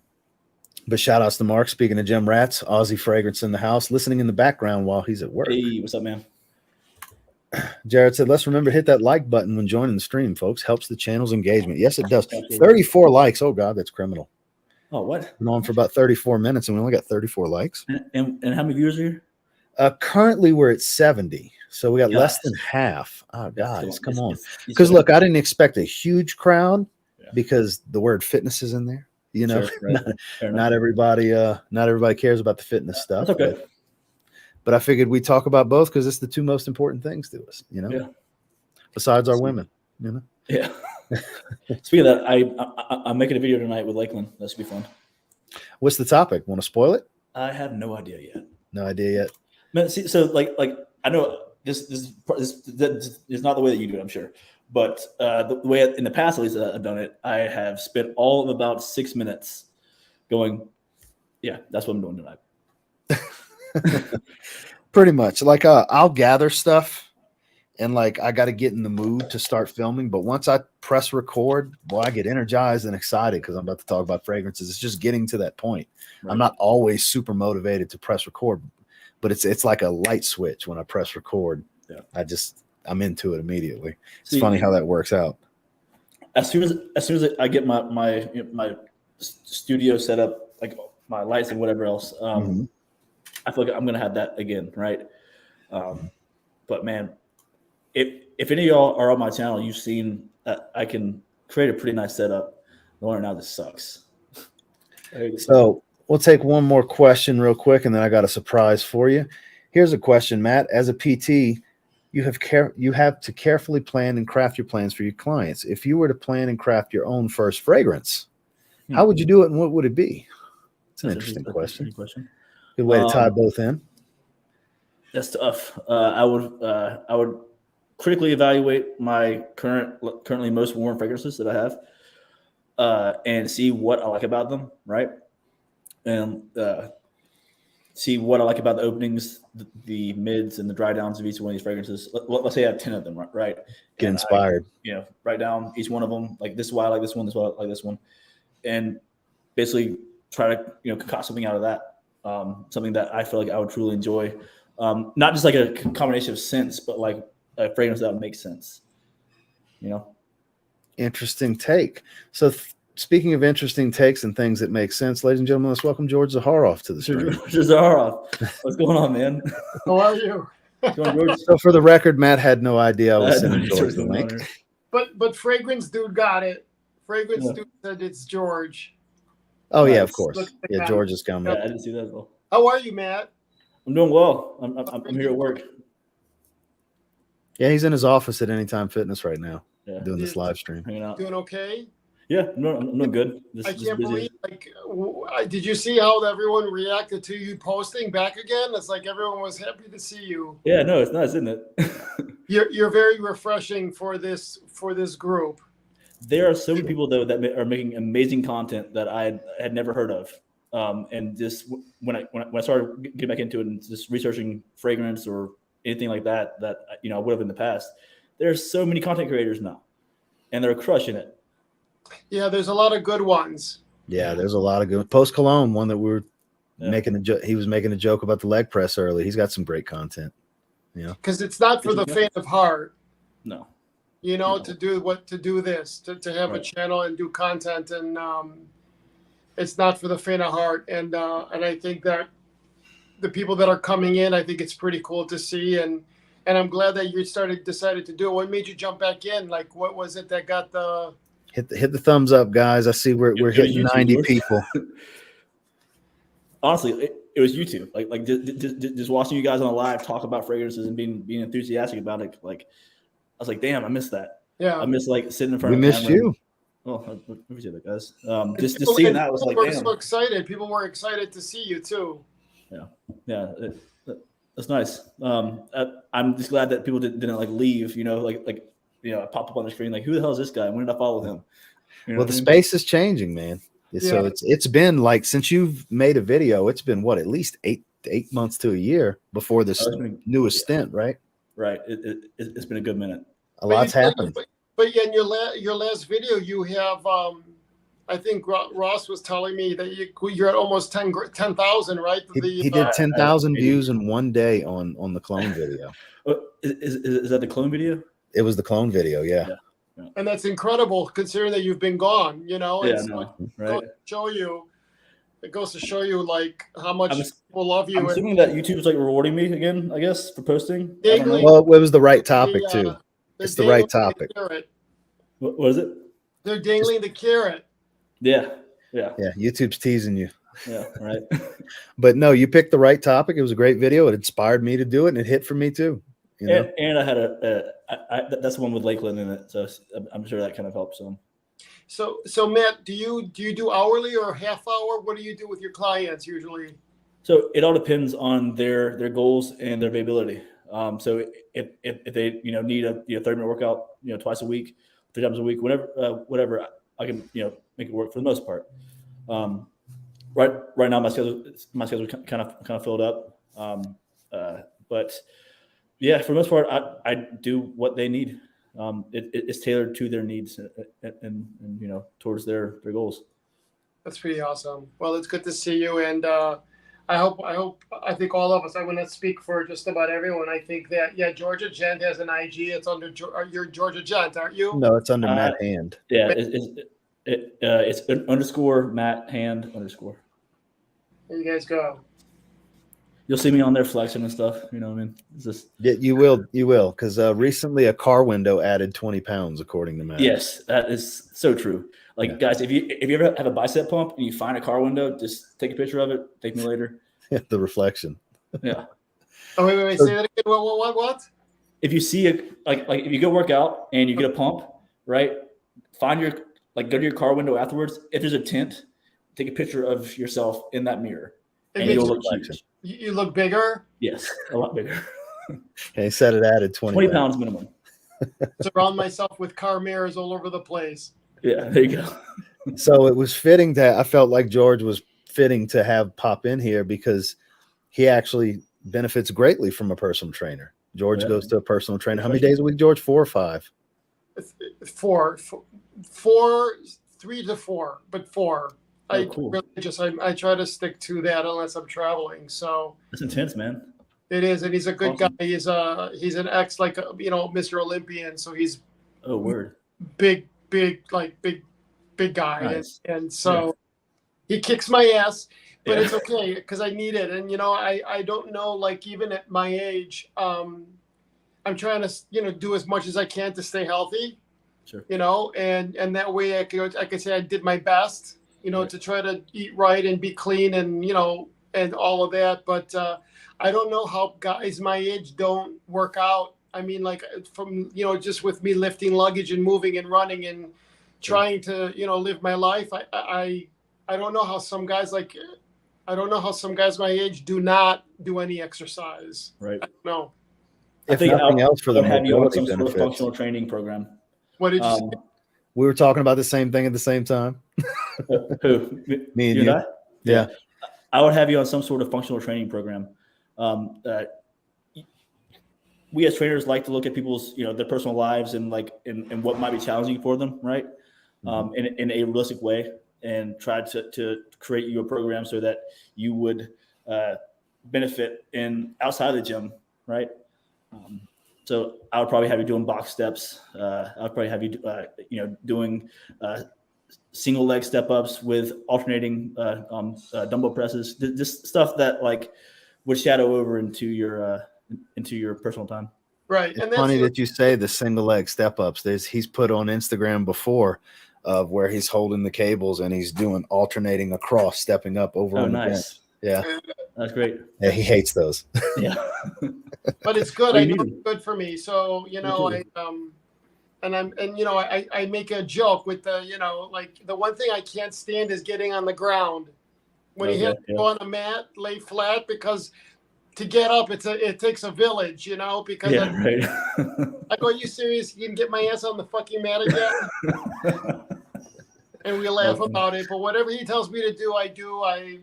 But shout outs to Mark. Speaking of gym rats, Aussie Fragrance in the house, listening in the background while he's at work. Hey, what's up, man? Jared said, let's remember to hit that like button when joining the stream, folks. Helps the channel's engagement. Yes, it does. 34 likes. Oh, God, that's criminal. Oh, what? Been on for about 34 minutes, and we only got 34 likes. And how many viewers are here? Currently, we're at 70. So we got less than half. Oh, guys, come on. Because, look, I didn't expect a huge crowd because the word fitness is in there. You know, not everybody cares about the fitness stuff. That's okay. But I figured we'd talk about both because it's the 2 most important things to us, you know, besides our women, you know. Yeah. Speaking of that, I'm making a video tonight with Lakeland. That should be fun. What's the topic? Want to spoil it? I have no idea yet. No idea yet. Man, see, so like I know this is not the way that you do it, I'm sure, but the way in the past, at least I've done it, I have spent all of about 6 minutes going, yeah, that's what I'm doing tonight. Pretty much. Like I'll gather stuff, and like I got to get in the mood to start filming. But once I press record, boy, I get energized and excited because I'm about to talk about fragrances. It's just getting to that point. Right. I'm not always super motivated to press record, but it's like a light switch when I press record. Yeah. I'm into it immediately. It's funny how that works out. As soon as I get my studio set up, like my lights and whatever else, I feel like I'm gonna have that again, right? But man, if any of y'all are on my channel, you've seen that I can create a pretty nice setup. The one right now just sucks. So we'll take one more question real quick, and then I got a surprise for you. Here's a question, Matt. As a PT, you have to carefully plan and craft your plans for your clients. If you were to plan and craft your own first fragrance, how would you do it, and what would it be? It's an interesting question. Good way to tie both in. That's tough. I would critically evaluate my currently most worn fragrances that I have, and see what I like about them, right? And see what I like about the openings, the mids, and the dry downs of each one of these fragrances. Let's say I have 10 of them, right? Get inspired. Write down each one of them. Like, this is why I like this one. This is why I like this one, and basically try to concoct something out of that. Something that I feel like I would truly enjoy. Not just like a combination of scents, but like a fragrance that would make sense. Interesting take. So speaking of interesting takes and things that make sense, ladies and gentlemen, let's welcome George Zaharoff to the stream. Zaharoff, what's going on, man? How are you? So for the record, Matt had no idea I was sending George the link. But Fragrance Dude got it. Fragrance Dude said it's George. Oh yeah, of course. Yeah, George is coming. Yeah, I didn't see that as well. How are you, Matt? I'm doing well. I'm here at work. Yeah, he's in his office at Anytime Fitness right now, doing this live stream. Hanging out. Doing okay? Yeah, I'm doing good. I can't believe, did you see how everyone reacted to you posting back again? It's like everyone was happy to see you. Yeah, no, it's nice, isn't it? You're very refreshing for this group. There are so many people though that are making amazing content that I had never heard of. And just when I started getting back into it and just researching fragrance or anything like that I would have in the past, there's so many content creators now, and they're crushing it. Yeah, there's a lot of good ones. Yeah, there's a lot of good. Post Cologne, one that we were making he was making a joke about the leg press earlier. He's got some great content. Because it's not for the faint of heart. No. To do this, to have a channel and do content, and it's not for the faint of heart. And I think that the people that are coming in, I think it's pretty cool to see, and I'm glad that you decided to do it. What made you jump back in? Like, what was it that got the hit the thumbs up, guys? I see we're hitting YouTube, 90 people. Honestly, it was YouTube. Like just watching you guys on a live talk about fragrances and being enthusiastic about it. Like, I was like, damn, I missed that. Yeah, I missed like sitting in front of the camera. We missed you. Oh, let me see that, guys. Just seeing that was like, damn. So excited. People were excited to see you too. Yeah, that's nice. I'm just glad that people didn't like leave. I pop up on the screen like, who the hell is this guy? When did I follow him? Well, the space is changing, man. So it's been like, since you've made a video, it's been what, at least eight months to a year before this newest stint, right? Right. It's been a good minute. A lot's happened. But in your last video, you have I think Ross was telling me that you're at almost 10,000, right? He did 10,000 views in one day on the clone video. Is that the clone video? It was the clone video, yeah. And that's incredible considering that you've been gone. Right. It goes to show you like how much people love you. I'm assuming that YouTube's like rewarding me again, I guess, for posting. Well, it was the right topic too. It's the right topic. What is it? They're dangling the carrot. Yeah. YouTube's teasing you. Yeah, right. But no, you picked the right topic. It was a great video. It inspired me to do it, and it hit for me too. You know? And I had that's the one with Lakeland in it, so I'm sure that kind of helps them. So Matt, do you do hourly or half hour? What do you do with your clients usually? So it all depends on their goals and their availability. So if they need a 30-minute workout twice a week, 3 times a week, whatever, I can make it work for the most part. Right now my schedule kind of filled up, but yeah, for the most part I do what they need. It's tailored to their needs and towards their goals. That's pretty awesome. Well, it's good to see you, and I think all of us, I'm going to speak for just about everyone. I think that, Georgia Gent has an IG. It's under you're Georgia Gent, aren't you? No, it's under Matt Hand. Yeah, it's _ Matt Hand _. There you guys go. You'll see me on there flexing and stuff. You know what I mean? It's just, Yeah, you will, because recently a car window added 20 pounds, according to Matt. yes, that is so true. Like, guys, if you ever have a bicep pump and you find a car window, just take a picture of it. Thank me later. The reflection. Yeah. Oh, wait. Say that again. What? If you see like if you go work out and you get a pump, right? Find go to your car window afterwards. If there's a tint, take a picture of yourself in that mirror, and you'll look huge. You look bigger? Yes, a lot bigger. He said it added 20 pounds minimum. Surround myself with car mirrors all over the place. Yeah, there you go. So it was fitting that I felt like George was fitting to have pop in here because he actually benefits greatly from a personal trainer. George goes to a personal trainer. How many days a week, George? 4 or 5? 4, 3 to 4, but 4. Cool. I try to stick to that unless I'm traveling. So it's intense, man. It is, and he's a good guy. He's an ex, Mr. Olympian. So he's big guy, nice. and so he kicks my ass, but it's okay because I need it. And I don't know, like, even at my age, I'm trying to do as much as I can to stay healthy. Sure. And that way I could say I did my best. To try to eat right and be clean and and all of that. But I don't know how guys my age don't work out. I mean, like, from just with me lifting luggage and moving and running and trying to live my life. I don't know how some guys my age do not do any exercise. Right. I don't know. If nothing else for the have you on some benefits. sort of functional training program. What did you say? We were talking about the same thing at the same time. Who? Me and you. Yeah. I would have you on some sort of functional training program. We as trainers like to look at people's, their personal lives and and what might be challenging for them, right? In a realistic way, and try to create you a program so that you would benefit outside of the gym, right? So I would probably have you doing box steps. I would probably have you, doing single leg step ups with alternating dumbbell presses. Just stuff that would shadow over into your personal time. Right. It's funny that you say the single leg step ups. He's put on Instagram before of where he's holding the cables and he's doing alternating across, stepping up over. Oh, nice. Yeah. That's great. Yeah, he hates those. Yeah. But it's good. I know it's good for me. So, I make a joke with the one thing I can't stand is getting on the ground. When you have to go on a mat, lay flat, because to get up, it takes a village, because right. I go, are you serious? You can get my ass on the fucking mat again? And we laugh about it. But whatever he tells me to do, I do. I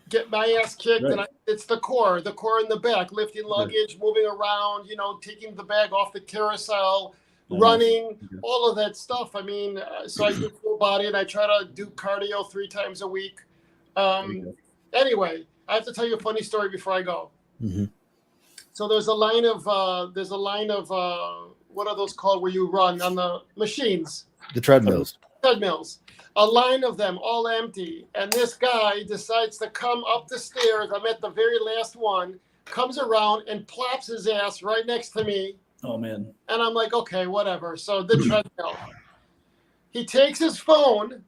get my ass kicked, right. And it's the core in the back, lifting luggage, moving around, taking the bag off the carousel, running, all of that stuff. I mean, so I do full body, and I try to do cardio 3 times a week. Anyway, I have to tell you a funny story before I go. Mm-hmm. So there's a line of what are those called where you run on the machines? The treadmills. A line of them, all empty. And this guy decides to come up the stairs. I'm at the very last one, comes around and plops his ass right next to me. Oh, man. And I'm like, okay, whatever. So the treadmill. He takes his phone,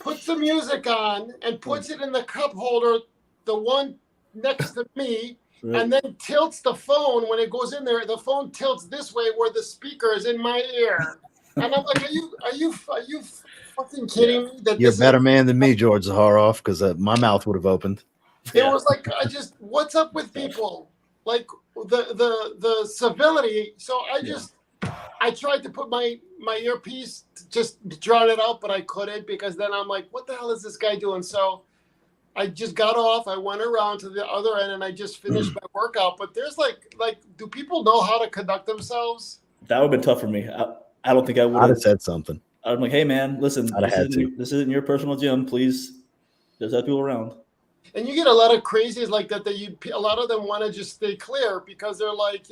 puts the music on, and puts it in the cup holder, the one next to me. and then tilts the phone when it goes in there. The phone tilts this way where the speaker is in my ear, and I'm like, are you fucking kidding me? That You're a better man than me, George Zaharoff, because my mouth would have opened. It was like, what's up with people? Like the civility. So I tried to put my earpiece to just drown it out, but I couldn't, because then I'm like, what the hell is this guy doing? So I just got off. I went around to the other end and I just finished my workout. But there's like, do people know how to conduct themselves? That would have been tough for me. I don't think I would have said something. I'm like, hey man, listen, this isn't your personal gym. Please, there's other people around. And you get a lot of crazies like that. A lot of them want to just stay clear because they're like,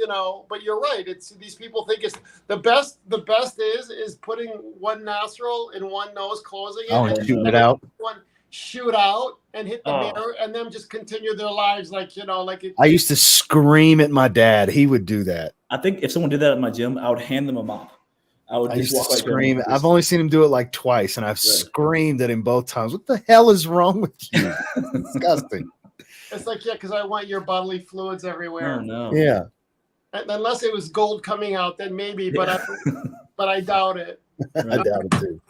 but you're right. It's these people think it's the best. The best is putting one nostril in one nose, closing it, and shooting it out. Shoot out and hit the mirror, and then just continue their lives like I used to scream at my dad. He would do that. I think if someone did that at my gym, I would hand them a mop. I used to scream. I've only seen him do it like twice, and I've screamed at him both times. What the hell is wrong with you? It's disgusting. It's like, because I want your bodily fluids everywhere. Oh, no. Yeah. And unless it was gold coming out, then maybe, but I doubt it. I doubt it too.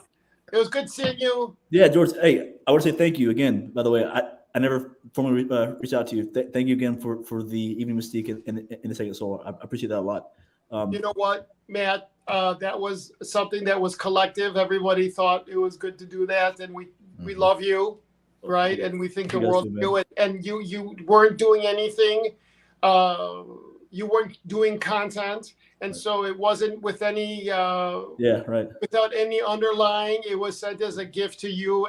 It was good seeing you. Yeah, George. Hey, I want to say thank you again. By the way, I never formally reached out to you. Thank you again for the evening Mystique in the second soul. I appreciate that a lot. You know what, Matt? That was something that was collective. Everybody thought it was good to do that, and we love you, right? And we think the world do it. And you weren't doing anything. You weren't doing content, and so it wasn't with any without any underlying. It was sent as a gift to you.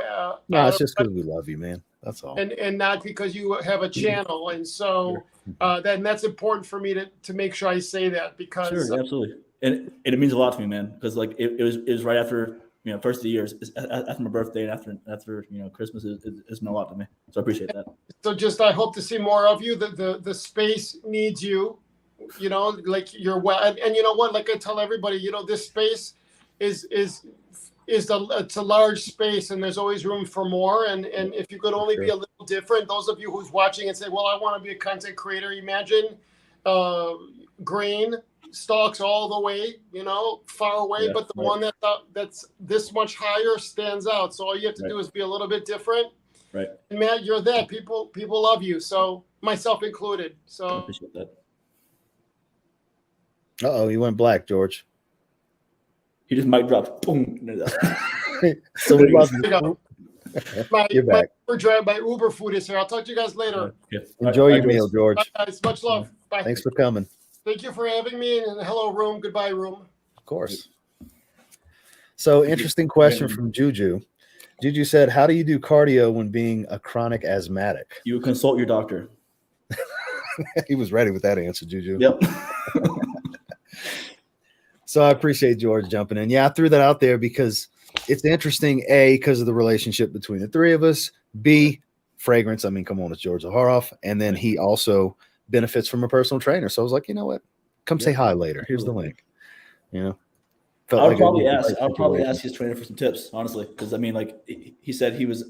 No, it's just because we love you, man. That's all. And not because you have a channel. And so that's important for me to make sure I say that, because sure, absolutely. And it means a lot to me, man, because like it was right after first of the year, after my birthday, and after Christmas, it's meant a lot to me. So I appreciate that. So I hope to see more of you. The space needs you. Like you're well, and you know what? Like I tell everybody, this space it's a large space, and there's always room for more. And if you could only be a little different, those of you who's watching and say, well, I want to be a content creator, imagine grain stalks all the way, far away, but the one that's this much higher stands out. So all you have to do is be a little bit different. Right. And Matt, you're that. People love you. So myself included. So I appreciate that. You went black, George. He just mic dropped. Boom. So we love you. My Uber food is here. I'll talk to you guys later. Enjoy your meal, George. Bye, guys. Much love. Bye. Thanks for coming. Thank you for having me. And hello, room. Goodbye, room. Of course. So interesting question from Juju. Juju said, how do you do cardio when being a chronic asthmatic? You consult your doctor. He was ready with that answer, Juju. Yep. So I appreciate George jumping in. Yeah, I threw that out there because it's interesting, A, because of the relationship between the three of us, B, fragrance. I mean, come on, it's George Zaharoff. And then he also benefits from a personal trainer. So I was like, you know what? Come say hi later. Here's the link. I'll probably ask his trainer for some tips, honestly, because I mean, like he said, he's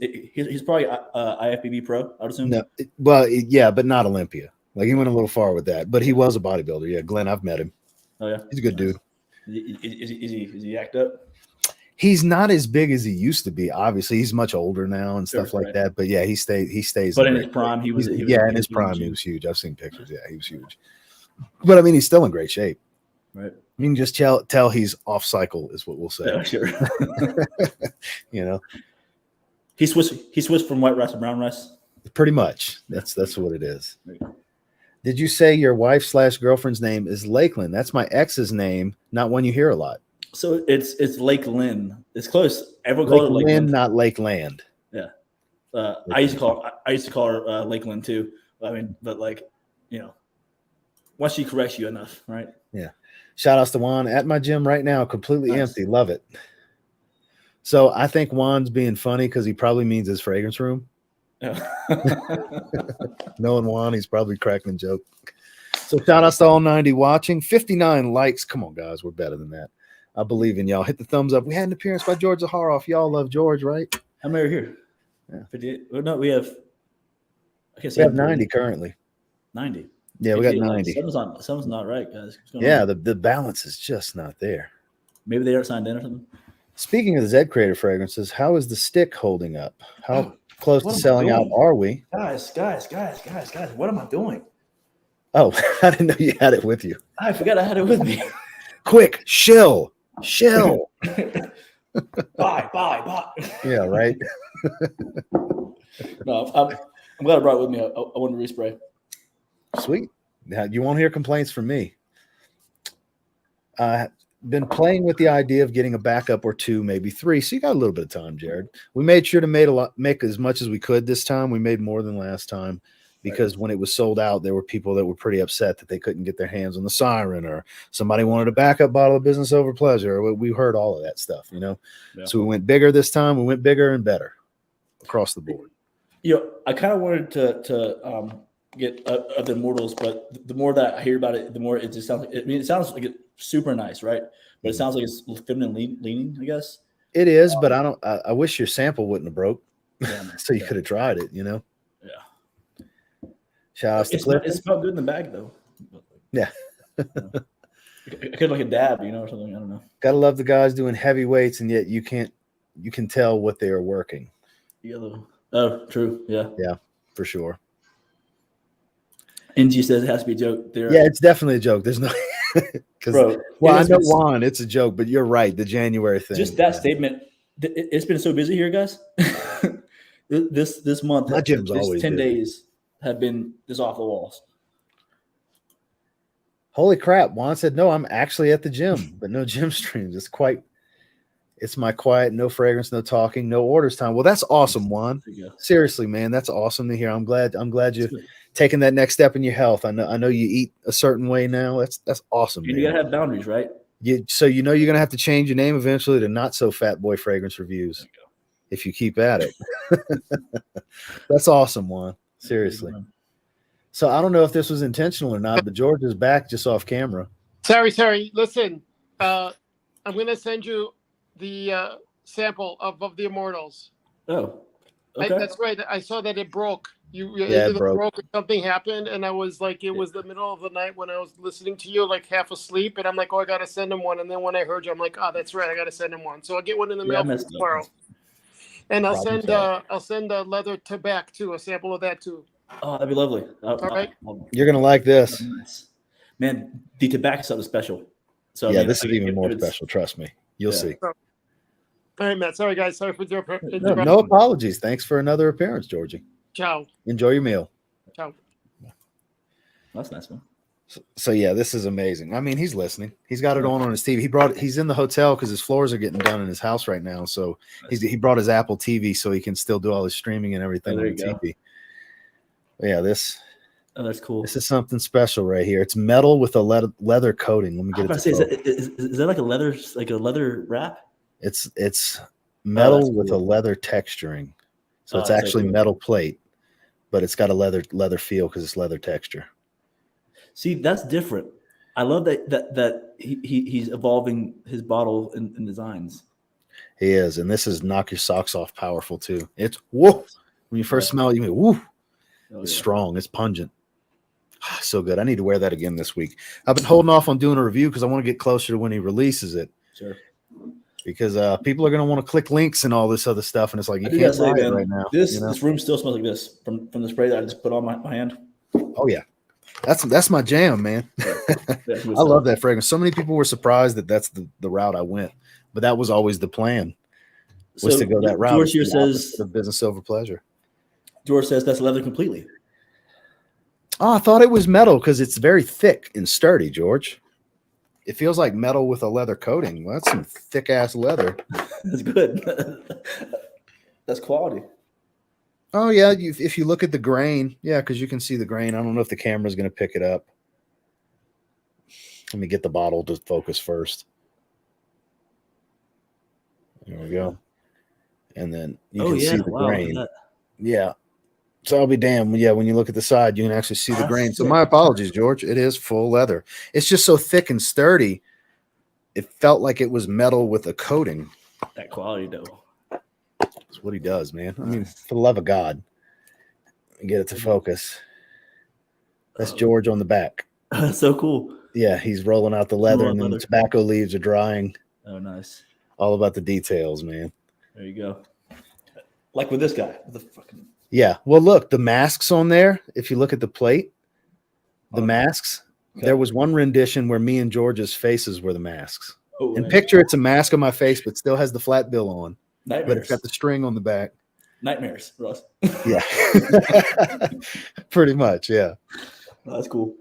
probably IFBB pro, I would assume. No, but not Olympia. Like he went a little far with that, but he was a bodybuilder. Yeah, Glenn, I've met him. Oh yeah, he's a good dude. Is he act up? He's not as big as he used to be. Obviously, he's much older now and stuff like that. But yeah, he stays. But in his prime, he was in his prime, he was huge. I've seen pictures. Yeah, he was huge. But I mean, he's still in great shape. Right. You can just tell he's off cycle, is what we'll say. Yeah, sure. He switched from white rice to brown rice. Pretty much. That's what it is. Right. Did you say your wife/girlfriend's name is Lakeland? That's my ex's name, not one you hear a lot. So it's Lake Lynn. It's close. Everyone calls it Lake Lynn, not Lakeland. Yeah. I used to call her Lakeland too. I mean, but once she corrects you enough, right? Yeah. Shout outs to Juan at my gym right now, completely empty. Love it. So I think Juan's being funny because he probably means his fragrance room. Yeah. Knowing Juan, he's probably cracking a joke. So shout outs to all 90 watching. 59 likes. Come on, guys. We're better than that. I believe in y'all. Hit the thumbs up. We had an appearance by George Zaharoff. Y'all love George, right? How many are here? Yeah. 58. No, we have. We have 90 currently. 90. Yeah, we got Like, 90. something's not right, guys. What's going Yeah, on? the balance is just not there. Maybe they aren't signed in or something. Speaking of the Zed Creator fragrances, how is the stick holding up? How close to What am I selling out doing? are we? Guys, what am I doing? Oh, I didn't know you had it with you. I forgot I had it with me. Quick, shill. Bye. Yeah, right. No, I'm glad I brought it with me. I wanted to respray. Sweet. Now, you won't hear complaints from me. Been playing with the idea of getting a backup or two, maybe three. So you got a little bit of time, Jared. We made sure to make as much as we could this time. We made more than last time because when it was sold out, there were people that were pretty upset that they couldn't get their hands on the siren, or somebody wanted a backup bottle of Business Over Pleasure. We heard all of that stuff, you know. Yeah. So we went bigger this time. We went bigger and better across the board. I kind of wanted to get other Immortals, but the more that I hear about it, the more it just sounds like. I mean, it sounds like it's super nice, right? But it sounds like it's feminine leaning, I guess. It is, but I wish your sample wouldn't have broke, Yeah, so you could have tried it, you know. Yeah. Shout out to Cliff. It smelled good in the bag, though. Yeah. It could like a dab, or something. I don't know. Gotta love the guys doing heavy weights, and yet you can tell what they are working. Yellow. Oh, true. Yeah. Yeah, for sure. NG says it has to be a joke. Yeah, it's definitely a joke. There's no Bro. I know Juan, it's a joke, but you're right. The January thing. Just that statement. It's been so busy here, guys. this month, my gym's this always 10 busy. days have been just off the walls. Holy crap! Juan said, "No, I'm actually at the gym, but no gym streams. It's my quiet, no fragrance, no talking, no orders time." Well, that's awesome, Juan. Seriously, man, that's awesome to hear. I'm glad you're taking that next step in your health. I know you eat a certain way now. That's awesome. And man. you gotta have boundaries, right? So you're gonna have to change your name eventually to Not So Fat Boy Fragrance Reviews if you keep at it. That's awesome, Juan. Seriously. So I don't know if this was intentional or not, but George is back just off camera. Sorry. Listen, I'm going to send you the sample of the Immortals. Oh, okay. That's right. I saw that it broke. It broke. Or something happened, and I was like, it was the middle of the night when I was listening to you, like half asleep, and I'm like, oh, I got to send him one. And then when I heard you, I'm like, oh, that's right, I got to send him one. So I'll get one in the mail for tomorrow. And I'll send a leather tobacco too, a sample of that too. Oh, that'd be lovely. All right. You're gonna like this. Nice. Man, the tobacco stuff is special. So yeah, this is even more special. Trust me. You'll see. All right, Matt. Sorry, guys. Sorry for no apologies. Thanks for another appearance, Georgie. Ciao. Enjoy your meal. Ciao. That's nice, man. So yeah, this is amazing. I mean, he's listening. He's got it on his TV. He's in the hotel because his floors are getting done in his house right now. So he brought his Apple TV so he can still do all his streaming and everything on the TV. Yeah, that's cool. This is something special right here. It's metal with a leather coating. Let me get it. Is that like a leather wrap? It's metal with a leather texturing. So it's actually metal plate, but it's got a leather feel because it's leather texture. See, that's different. I love that he's evolving his bottle and designs. He is, and this is knock your socks off powerful too. It's whoa. When you first smell it, you mean woo. It's strong. It's pungent. So good. I need to wear that again this week. I've been holding off on doing a review because I want to get closer to when he releases it. Sure. Because people are going to want to click links and all this other stuff, and it's like you can't buy it right now. This room still smells like this from the spray that I just put on my hand. Oh yeah, that's my jam, man. I love that fragrance. So many people were surprised that that's the route I went, but that was always the plan. Was to go that route. George here says the Business Over Pleasure. George says that's leather completely. Oh, I thought it was metal because it's very thick and sturdy, George. It feels like metal with a leather coating. Well, that's some thick ass leather. That's good. That's quality. Oh yeah, if you look at the grain, yeah, because you can see the grain. I don't know if the camera's going to pick it up. Let me get the bottle to focus first. There we go. And then you can see the grain. Yeah. So I'll be damned. Yeah, when you look at the side, you can actually see the grain. So my apologies, George. It is full leather. It's just so thick and sturdy. It felt like it was metal with a coating. That quality, though. That's what he does, man. I mean, for the love of God, get it to focus. That's George on the back. That's so cool. Yeah, he's rolling out the leather, and then the tobacco leaves are drying. Oh, nice. All about the details, man. There you go. Like with this guy. With the fucking... Yeah. Well, look, the masks on there, if you look at the plate, the masks, there was one rendition where me and George's faces were the masks. Oh, and picture it's a mask on my face, but still has the flat bill on. Nightmares. But it's got the string on the back. Nightmares, Russ. Yeah. Pretty much, yeah. Oh, that's cool.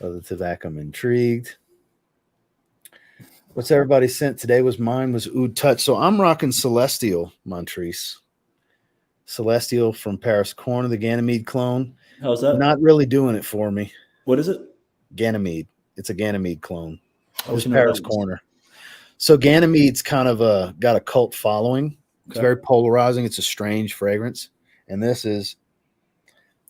Other tobacco, I'm intrigued. What's everybody sent today? Mine was Oud Touch. So I'm rocking Celestial Montrese. Celestial from Paris Corner, the Ganymede clone. How's that? Not really doing it for me. What is it? Ganymede. It's a Ganymede clone. Oh, It's Paris Corner. So Ganymede's kind of got a cult following. It's very polarizing. It's a strange fragrance. And this is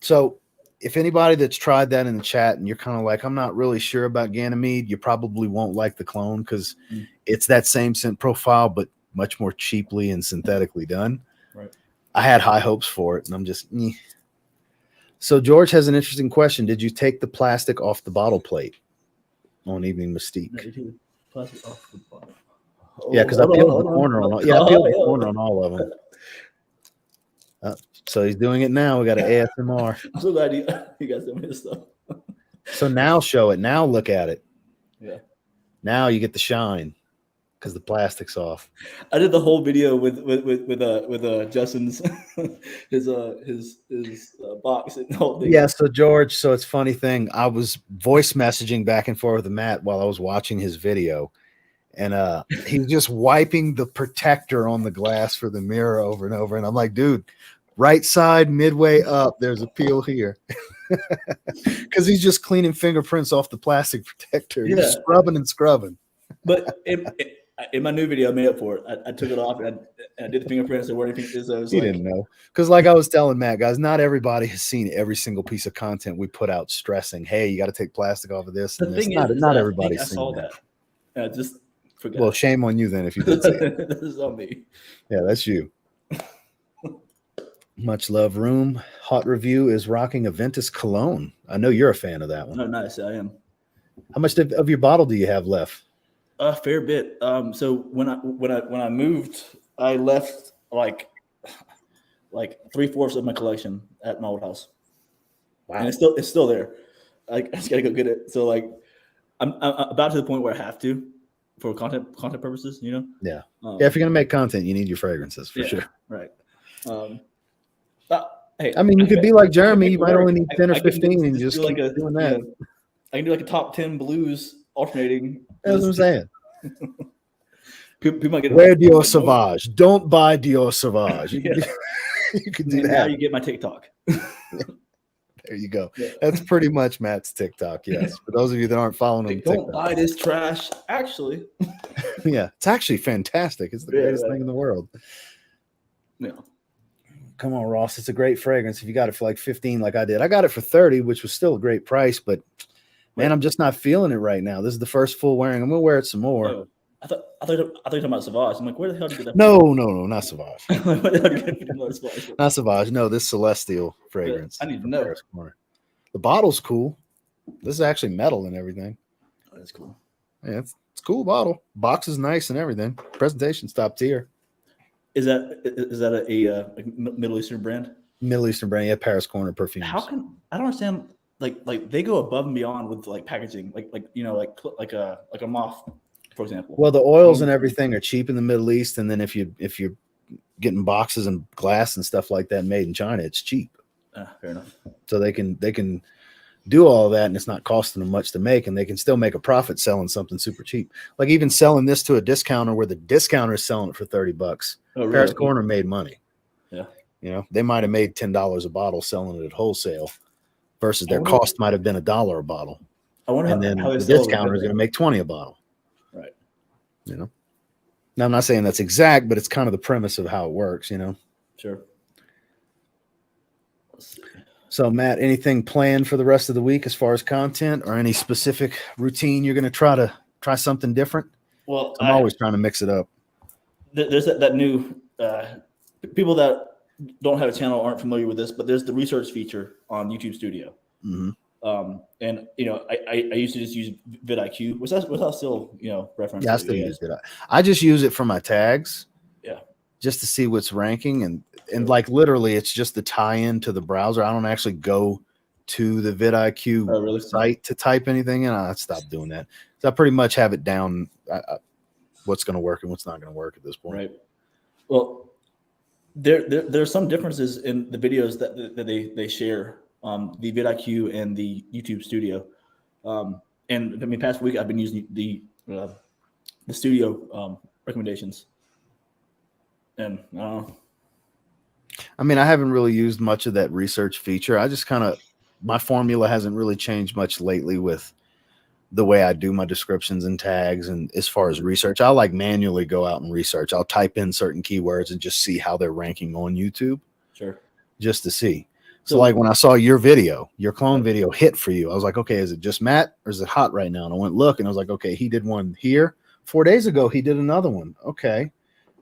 so if anybody that's tried that in the chat and you're kind of like, I'm not really sure about Ganymede, you probably won't like the clone because it's that same scent profile, but much more cheaply and synthetically done. Right. I had high hopes for it, and I'm just So George has an interesting question. Did you take the plastic off the bottle plate on Evening Mystique? No, plastic off the bottle. Yeah, because I peeled the corner on all. Yeah, I peeled the corner on all of them. So he's doing it now. We got an ASMR. I'm so glad you guys did this stuff. So now show it. Now look at it. Yeah. Now you get the shine because the plastic's off. I did the whole video with Justin's his box and the whole thing. Yeah. So George. So it's a funny thing. I was voice messaging back and forth with Matt while I was watching his video. And he was just wiping the protector on the glass for the mirror over and over. And I'm like, dude, right side, midway up, there's a peel here. Because he's just cleaning fingerprints off the plastic protector. He's just scrubbing and scrubbing. But in my new video, I made up for it. I took it off and I did the fingerprints and where anything is. He didn't know. Because like I was telling Matt, guys, not everybody has seen every single piece of content we put out stressing, hey, you got to take plastic off of this. The thing is, not everybody's seen saw that. I just forgot. Well, shame on you then if you did say it. This is on me. Yeah, that's you. Much love room. Hot review is rocking Aventus Cologne. I know you're a fan of that one. Oh, nice. I am. How much of your bottle do you have left? A fair bit. So when I moved, I left like 3/4 of my collection at my old house. Wow. And it's still there. I just gotta go get it. So like I'm about to the point where I have to for content purposes, you know? Yeah. If you're gonna make content, you need your fragrances for sure. Right. Hey, I mean, you could be like Jeremy. You might only need 10 or 15 and just keep doing that. I can do like a top 10 blues alternating. That's what I'm saying. People might get Wear Dior Sauvage. Don't buy Dior Sauvage. You can do that. Now you get my TikTok. There you go. Yeah. That's pretty much Matt's TikTok. Yes. For those of you that aren't following him, don't buy this trash. Actually, yeah, it's actually fantastic. It's the greatest thing in the world. Yeah. Come on, Ross. It's a great fragrance. If you got it for like 15, like I did, I got it for 30, which was still a great price. But man, I'm just not feeling it right now. This is the first full wearing. I'm gonna wear it some more. Oh, I thought you were talking about Sauvage. I'm like, where the hell did you get that? No, not Sauvage. Where the hell did you get that? Not Sauvage. No, this Celestial fragrance. I need to know. The bottle's cool. This is actually metal and everything. Oh, that's cool. Yeah, it's a cool bottle. Box is nice and everything. Presentation's top tier. Is that a Middle Eastern brand? Middle Eastern brand, yeah. Paris Corner perfumes. How can I don't understand? Like they go above and beyond with like packaging, like a moth, for example. Well, the oils and everything are cheap in the Middle East, and then if you're getting boxes and glass and stuff like that made in China, it's cheap. Fair enough. So they can do all of that, and it's not costing them much to make, and they can still make a profit selling something super cheap. Like even selling this to a discounter where the discounter is selling it for $30. Oh, really? Paris Corner made money. Yeah. You know, they might have made $10 a bottle selling it at wholesale versus their cost might have been $1 a bottle. I wonder and then the discounter is going to make 20 a bottle. Right. You know, now I'm not saying that's exact, but it's kind of the premise of how it works, you know? Sure. So Matt, anything planned for the rest of the week as far as content or any specific routine you're going to try something different? Well, I'm always trying to mix it up. There's that new people that don't have a channel aren't familiar with this, but there's the research feature on YouTube Studio. Mm-hmm. And I used to just use vidIQ, which I still reference. Yeah, I still use it. I just use it for my tags. Yeah. Just to see what's ranking, and like literally, it's just the tie-in to the browser. I don't actually go to the vidIQ site to type anything in. I stopped doing that. So I pretty much have it down. What's going to work and what's not going to work at this point. Right. Well, there's some differences in the videos that they share. The vidIQ and the YouTube Studio. And I mean, past week I've been using the Studio recommendations. And I mean, I haven't really used much of that research feature. I just my formula hasn't really changed much lately with the way I do my descriptions and tags. And as far as research, I'll like manually go out and research. I'll type in certain keywords and just see how they're ranking on YouTube. Sure. Just to see. So like when I saw your clone video hit for you, I was like, okay, is it just Matt or is it hot right now? And I went look and I was like, okay, he did one here. 4 days ago, he did another one. Okay.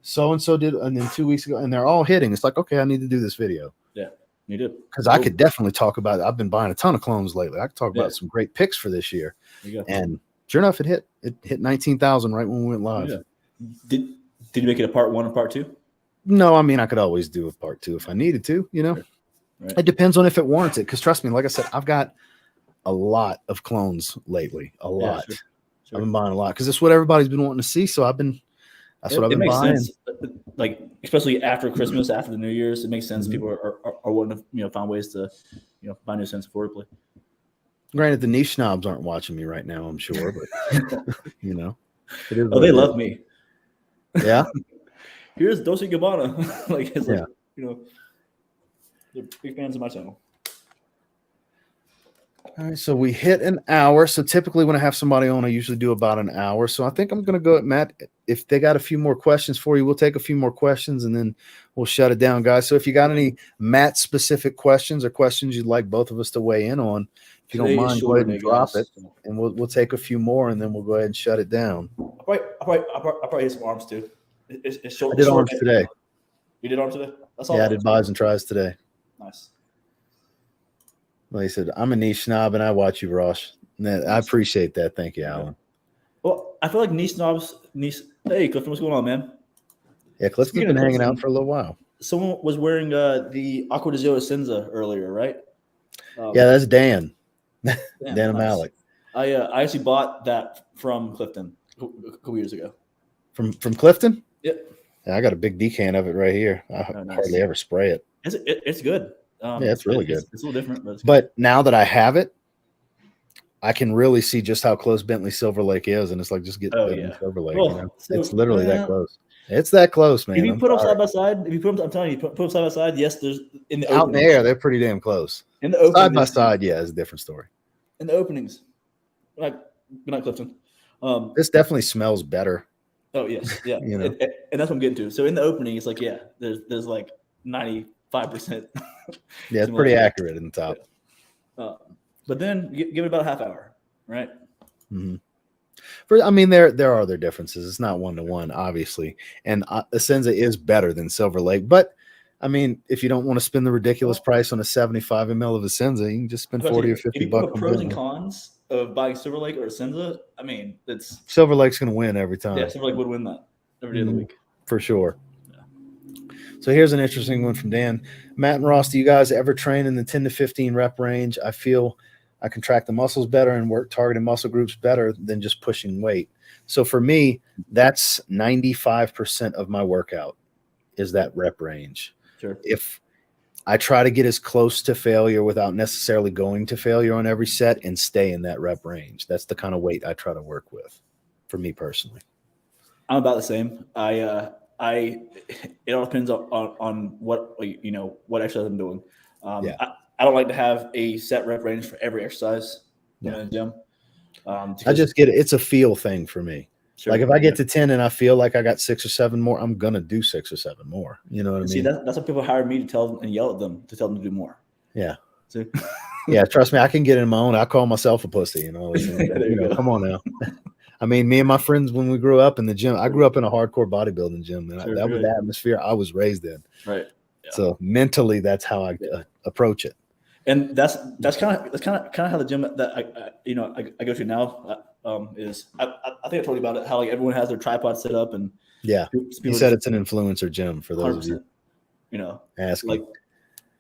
So-and-so did, and then 2 weeks ago, and they're all hitting. It's like, okay, I need to do this video. Yeah, you do. Because I could definitely talk about it. I've been buying a ton of clones lately. I could talk about some great picks for this year. And sure enough, it hit 19,000 right when we went live. Yeah. Did you make it a part 1 and part 2? No, I mean, I could always do a part 2 if I needed to, Right. It depends on if it warrants it. Because trust me, like I said, I've got a lot of clones lately. A lot. Sure. I've been buying a lot because it's what everybody's been wanting to see. So that's what I've been buying. Sense. Like, especially after Christmas, after the New Year's, it makes sense. People are wanting to find ways to buy new sense affordably. Granted, the niche snobs aren't watching me right now, I'm sure, but it is. Oh, they love me. Yeah. Here's Dolce & Gabbana. Like, it's like, they're big fans of my channel. All right, so we hit an hour. So typically when I have somebody on, I usually do about an hour. So I think I'm going to go at Matt. If they got a few more questions for you, we'll take a few more questions and then we'll shut it down, guys. So if you got any Matt specific questions or questions you'd like both of us to weigh in on, if you don't mind, go ahead and drop it, and we'll take a few more and then we'll go ahead and shut it down. I'll probably hit some arms too. It's short. I did arms today. You did arms today? That's all. Yeah, I did buys and tries today. Nice. Like I said, I'm a niche snob and I watch you, Ross. I appreciate that. Thank you, Alan. Well, I feel like niche snobs. Hey, Clifton, what's going on, man? Yeah, Clifton's been hanging out for a little while. Someone was wearing the Aqua de Gio Essenza earlier, right? Yeah, that's Dan. Dan Malik. I actually bought that from Clifton a couple years ago. From Clifton? Yep. Yeah, I got a big decan of it right here. I hardly ever spray it. It's good. Yeah, it's really good. It's a little different, but now that I have it, I can really see just how close Bentley Silver Lake is, and it's like just get Silver Lake. Well, it's literally that close. It's that close, man. If you put them side by side, I'm telling you, put them side by side. Yes, there's out in the air, they're pretty damn close. In the openings, side by side, yeah, it's a different story. In the openings, good night, Clifton. This definitely smells better. Oh yes, yeah, and that's what I'm getting to. So in the opening, it's like there's like 95%. Yeah, it's pretty accurate in the top. Yeah. But then give it about a half hour, right? Mm-hmm. There are other differences. It's not 1-to-1, obviously, and Essenza is better than Silver Lake. But I mean, if you don't want to spend the ridiculous price on a 75 ml of Essenza, you can just spend 40 or 50 bucks. Pros and cons of buying Silver Lake or Essenza. I mean, it's Silver Lake's going to win every time. Yeah, Silver Lake would win that every day of the week for sure. So here's an interesting one from Dan. Matt and Ross, do you guys ever train in the 10 to 15 rep range? I feel I contract the muscles better and work targeted muscle groups better than just pushing weight. So for me, that's 95% of my workout is that rep range. Sure. If I try to get as close to failure without necessarily going to failure on every set and stay in that rep range, that's the kind of weight I try to work with for me personally. I'm about the same. It all depends on what what exercise I'm doing. I don't like to have a set rep range for every exercise in the gym. I just get it. It's a feel thing for me. Sure. Like if I get to 10 and I feel like I got 6 or 7 more, I'm gonna do 6 or 7 more. You know what I mean? See, that's what people hire me to tell them and yell at them to tell them to do more. Yeah. See? Yeah, trust me, I can get in my own. I call myself a pussy. Come on now. I mean, me and my friends, when we grew up in the gym, I grew up in a hardcore bodybuilding gym, and that was the atmosphere I was raised in. Right. Yeah. So mentally, that's how I approach it. And that's kind of how the gym that I go to now is. I think I told you about it. How like everyone has their tripod set up, and Yeah, you said it's an influencer gym for those of you. Asking. Like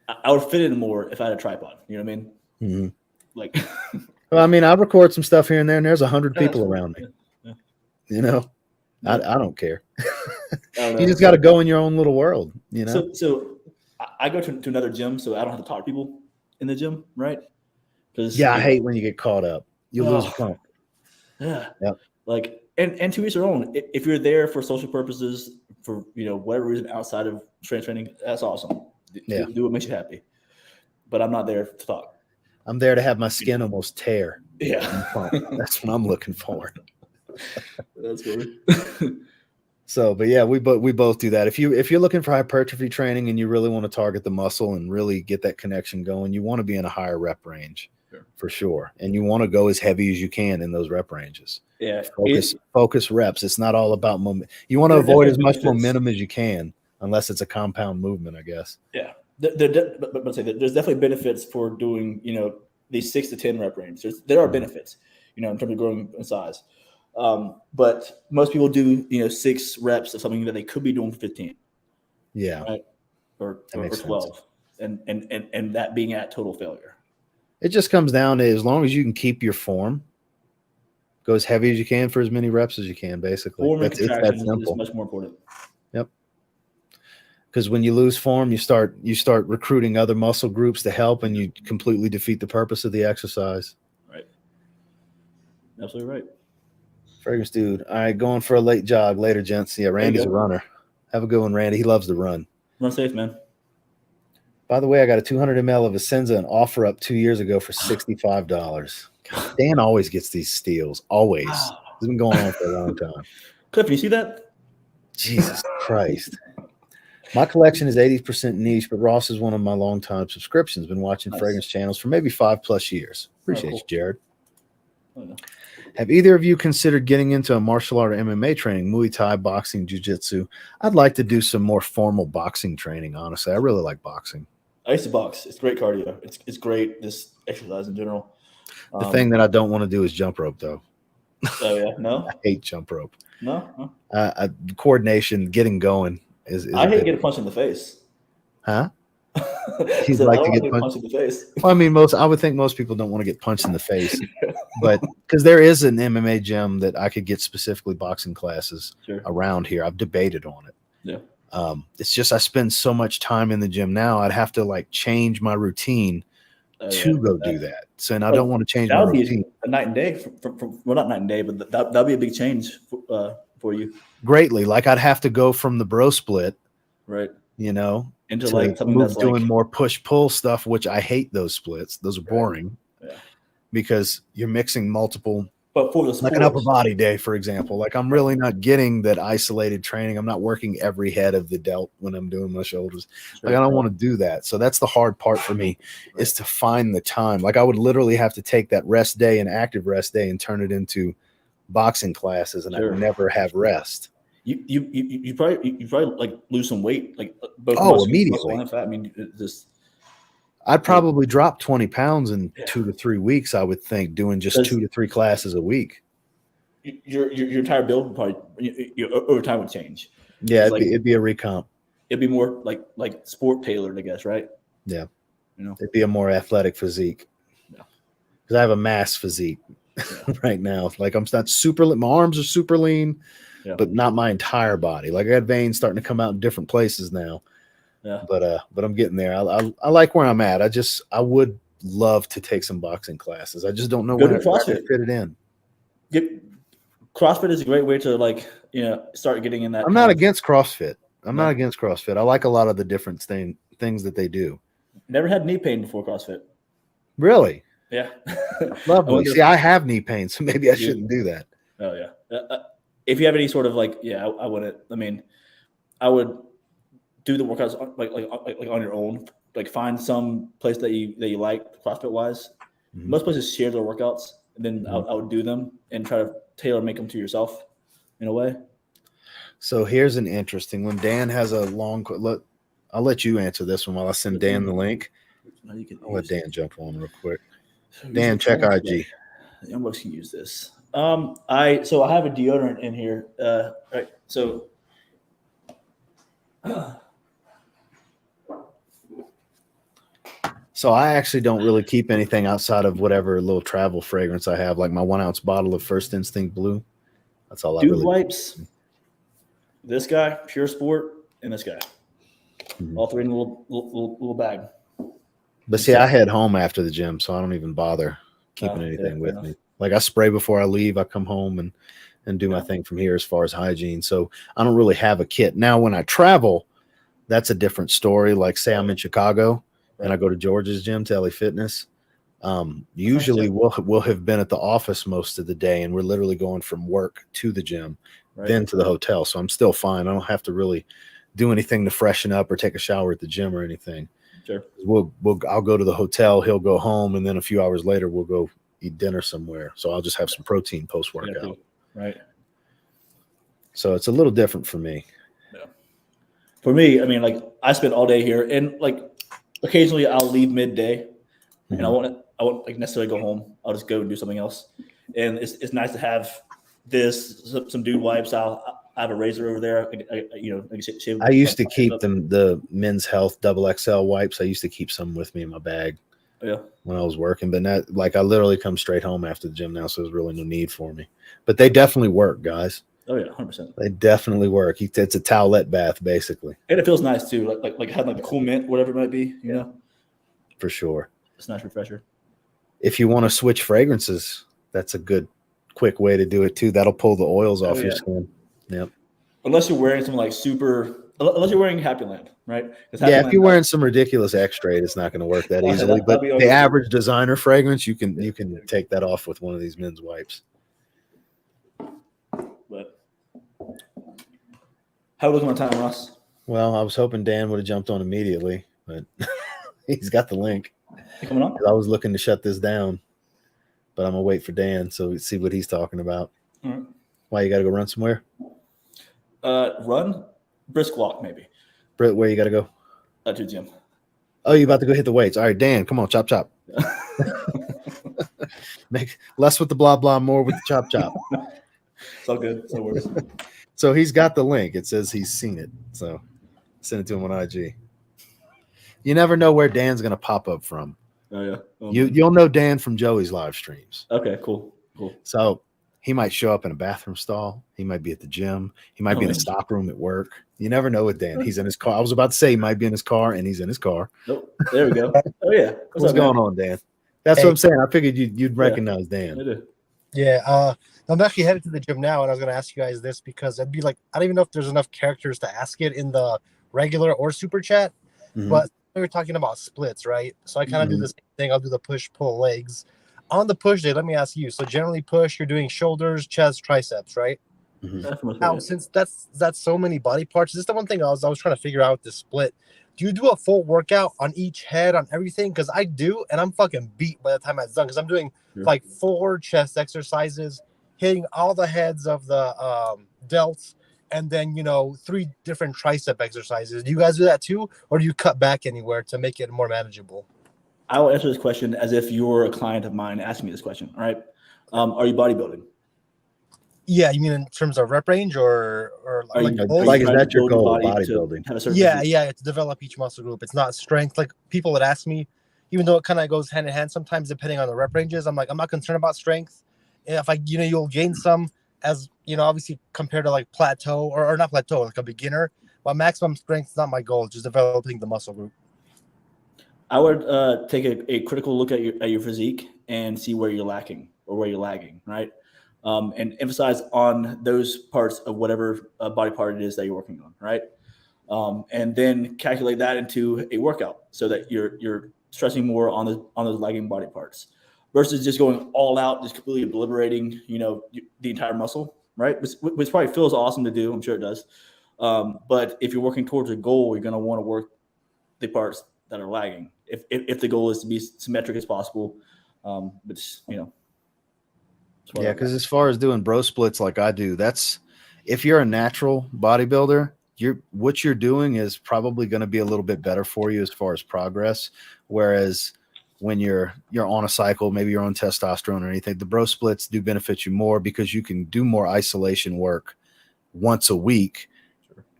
I would fit in more if I had a tripod. You know what I mean? Mm-hmm. Like, well, I mean, I record some stuff here and there, and there's 100 people around me. Yeah. I don't care. You just got to go in your own little world. So I go to another gym, so I don't have to talk to people in the gym, right? I hate when you get caught up. You lose a pump. Yeah. Yep. Like, and to each their own. If you're there for social purposes, for whatever reason outside of strength training, that's awesome. Do what makes you happy. But I'm not there to talk. I'm there to have my skin almost tear. Yeah. That's what I'm looking for. That's good. So, but yeah, we both do that. If you're looking for hypertrophy training and you really want to target the muscle and really get that connection going, you want to be in a higher rep range, for sure. And you want to go as heavy as you can in those rep ranges. Yeah. Focus reps. It's not all about moment. You want to avoid as much momentum as you can, unless it's a compound movement, I guess. Yeah. But there's definitely benefits for doing, these 6 to 10 rep range. There are benefits, in terms of growing in size. But most people do, 6 reps of something that they could be doing for 15. Yeah. Right? Or 12. And that being at total failure. It just comes down to, as long as you can keep your form, go as heavy as you can for as many reps as you can, basically. Form and contraction is much more important. Yep. Because when you lose form, you start recruiting other muscle groups to help, and you completely defeat the purpose of the exercise. Right. Absolutely right. Fragrance dude. All right, going for a late jog later, gents. Yeah, Randy's a runner. Have a good one, Randy. He loves to run. Run safe, man. By the way, I got a 200 ml of Essenza and offer up 2 years ago for $65. God, Dan always gets these steals. Always. Wow. It's been going on for a long time. Cliff, you see that? Jesus Christ. My collection is 80% niche, but Ross is one of my longtime subscriptions. Been watching fragrance channels for maybe 5+ years. Appreciate you, Jared. Have either of you considered getting into a martial art or MMA training, Muay Thai, boxing, jiu-jitsu? I'd like to do some more formal boxing training, honestly. I really like boxing. I used to box. It's great cardio. It's great, this exercise in general. The thing that I don't want to do is jump rope, though. Oh, yeah? No? I hate jump rope. No? Coordination, getting going is I hate getting punched in the face. Huh? He's like to get punched in the face. Well, I mean, I would think most people don't want to get punched in the face, but because there is an MMA gym that I could get specifically boxing classes around here. I've debated on it. Yeah. It's just I spend so much time in the gym now. I'd have to change my routine to go do that. So, and I don't want to change my routine. Be a night and day. Well, not night and day, but that'd be a big change for you. Greatly. I'd have to go from the bro split, right? Into something that's doing more push-pull stuff, which I hate those splits. Those are boring because you're mixing multiple. But for the sports, an upper body day, for example, I'm really not getting that isolated training. I'm not working every head of the delt when I'm doing my shoulders. I don't want to do that. So that's the hard part for me is to find the time. I would literally have to take that rest day and active rest day and turn it into boxing classes, and I'd never have rest. You probably lose some weight, both immediately. And fat. I mean, I'd probably drop 20 pounds in 2 to 3 weeks. I would think doing just 2 to 3 classes a week. Your entire build would probably over time would change. Yeah, it'd be a recomp. It'd be more like sport tailored, I guess, right? Yeah, it'd be a more athletic physique. Yeah, because I have a mass physique right now. I'm not super. My arms are super lean. Yeah. But not my entire body. I got veins starting to come out in different places now. Yeah. But I'm getting there. I like where I'm at. I would love to take some boxing classes. I just don't know where to fit it in. CrossFit is a great way to start getting in that. I'm not against CrossFit. Not against CrossFit. I like a lot of the different things that they do. Never had knee pain before CrossFit. Really? Yeah. Lovely. See, I have knee pain, so maybe I shouldn't do that. Oh yeah. If you have any sort of I wouldn't. I mean, I would do the workouts on your own. Find some place that you like CrossFit wise. Mm-hmm. Most places share their workouts, and then I would do them and try to make them to yourself in a way. So here's an interesting one. Dan has a long look. I'll let you answer this one while I send Dan the link. I'll let Dan jump on real quick. Dan, check IG. Inbox can use this. I have a deodorant in here. Right. So So I actually don't really keep anything outside of whatever little travel fragrance I have, like my 1 ounce bottle of First Instinct Blue. That's all Dude I really wipes. This guy, Pure Sport, and this guy. All three in a little bag. But see, I head home after the gym, so I don't even bother keeping anything with me. Like I spray before I leave. I come home and do my thing from here as far as hygiene. So I don't really have a kit. Now, when I travel, that's a different story. Like say I'm in Chicago and I go to George's gym, to LA Fitness. Usually we'll have been at the office most of the day, and we're literally going from work to the gym, then to the hotel. So I'm still fine. I don't have to really do anything to freshen up or take a shower at the gym or anything. Sure. I'll go to the hotel, he'll go home, and then a few hours later we'll go eat dinner somewhere. So I'll just have some protein post workout. Right. So it's a little different for me. Yeah. For me, I mean, like I spend all day here, and like occasionally I'll leave midday, and I won't like necessarily go home. I'll just go and do something else. And it's nice to have this, some dude wipes. I have a razor over there. I used to keep the Men's Health XXL wipes. I used to keep some with me in my bag when I was working. But not, like I literally come straight home after the gym now, so there's really no need for me. But they definitely work, guys. Oh yeah, 100%. They definitely work. It's a towelette bath, basically. And it feels nice too, like having like the cool mint, whatever it might be, you know. For sure. It's a nice refresher. If you want to switch fragrances, that's a good, quick way to do it too. That'll pull the oils off your skin. Yep. Unless you're wearing something like unless you're wearing Happy Land, right? If you're wearing some ridiculous X-Straight, it's not going to work that easily. But the average designer fragrance, you can take that off with one of these men's wipes. But how are we looking on time, Ross? Well, I was hoping Dan would have jumped on immediately, but he's got the link. You coming on? I was looking to shut this down, but I'm gonna wait for Dan so we see what he's talking about. All right. Why, you got to go run somewhere? Run, brisk walk, maybe. Britt, where you got to go? To the gym. Oh, you about to go hit the weights? All right, Dan, come on, chop. Make less with the blah blah, more with the chop. It's all good. It's no worries. So he's got the link. It says he's seen it. So send it to him on IG. You never know where Dan's gonna pop up from. Oh yeah. You'll know Dan from Joey's live streams. Okay, cool. So he might show up in a bathroom stall. He might be at the gym. He might be in a stock room at work. You never know with Dan. He's in his car. I was about to say he might be in his car, and he's in his car. Nope. There we go. Oh yeah. What's going on, Dan? That's what I'm saying. I figured you'd recognize Dan. I do. Yeah. I'm actually headed to the gym now, and I was going to ask you guys this because it'd be like, I don't even know if there's enough characters to ask it in the regular or super chat, but we were talking about splits, right? So I kind of do the same thing. I'll do the push, pull, legs. On the push day, let me ask you. So generally push, you're doing shoulders, chest, triceps, right? Now, since that's so many body parts, this is the one thing I was trying to figure out with the split. Do you do a full workout on each head, on everything? Because I do, and I'm fucking beat by the time it's done. Because I'm doing like 4 chest exercises, hitting all the heads of the delts, and then 3 different tricep exercises. Do you guys do that too, or do you cut back anywhere to make it more manageable? I will answer this question as if you're a client of mine asking me this question. All right, are you bodybuilding? Yeah, you mean in terms of rep range or is that your goal, bodybuilding? Yeah, to develop each muscle group. It's not strength. Like people would ask me, even though it kind of goes hand in hand sometimes depending on the rep ranges. I'm like, I'm not concerned about strength. If you'll gain some as obviously compared to like plateau or not plateau, like a beginner. But maximum strength is not my goal. Just developing the muscle group. I would take a critical look at your physique and see where you're lacking or where you're lagging, right? And emphasize on those parts of whatever body part it is that you're working on, right? And then calculate that into a workout so that you're stressing more on those lagging body parts versus just going all out, just completely obliterating, the entire muscle, right? Which probably feels awesome to do. I'm sure it does. But if you're working towards a goal, you're going to want to work the parts that are lagging. If the goal is to be symmetric as possible, but because as far as doing bro splits like I do, that's if you're a natural bodybuilder, what you're doing is probably going to be a little bit better for you as far as progress. Whereas when you're on a cycle, maybe you're on testosterone or anything, the bro splits do benefit you more because you can do more isolation work once a week,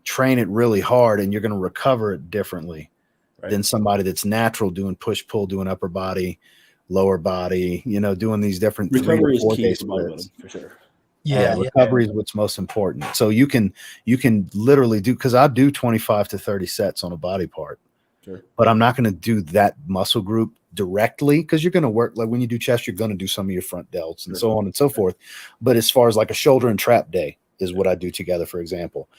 train it really hard, and you're going to recover it differently than somebody that's natural doing push pull, doing upper body, lower body, doing these different recovery 3 to 4 is key day for bodybuilding splits. for sure. Yeah, recovery is what's most important. So you can literally do, because I do 25 to 30 sets on a body part, but I'm not going to do that muscle group directly, because you're going to work, like when you do chest, you're going to do some of your front delts and so on and so forth. But as far as like a shoulder and trap day is what I do together, for example.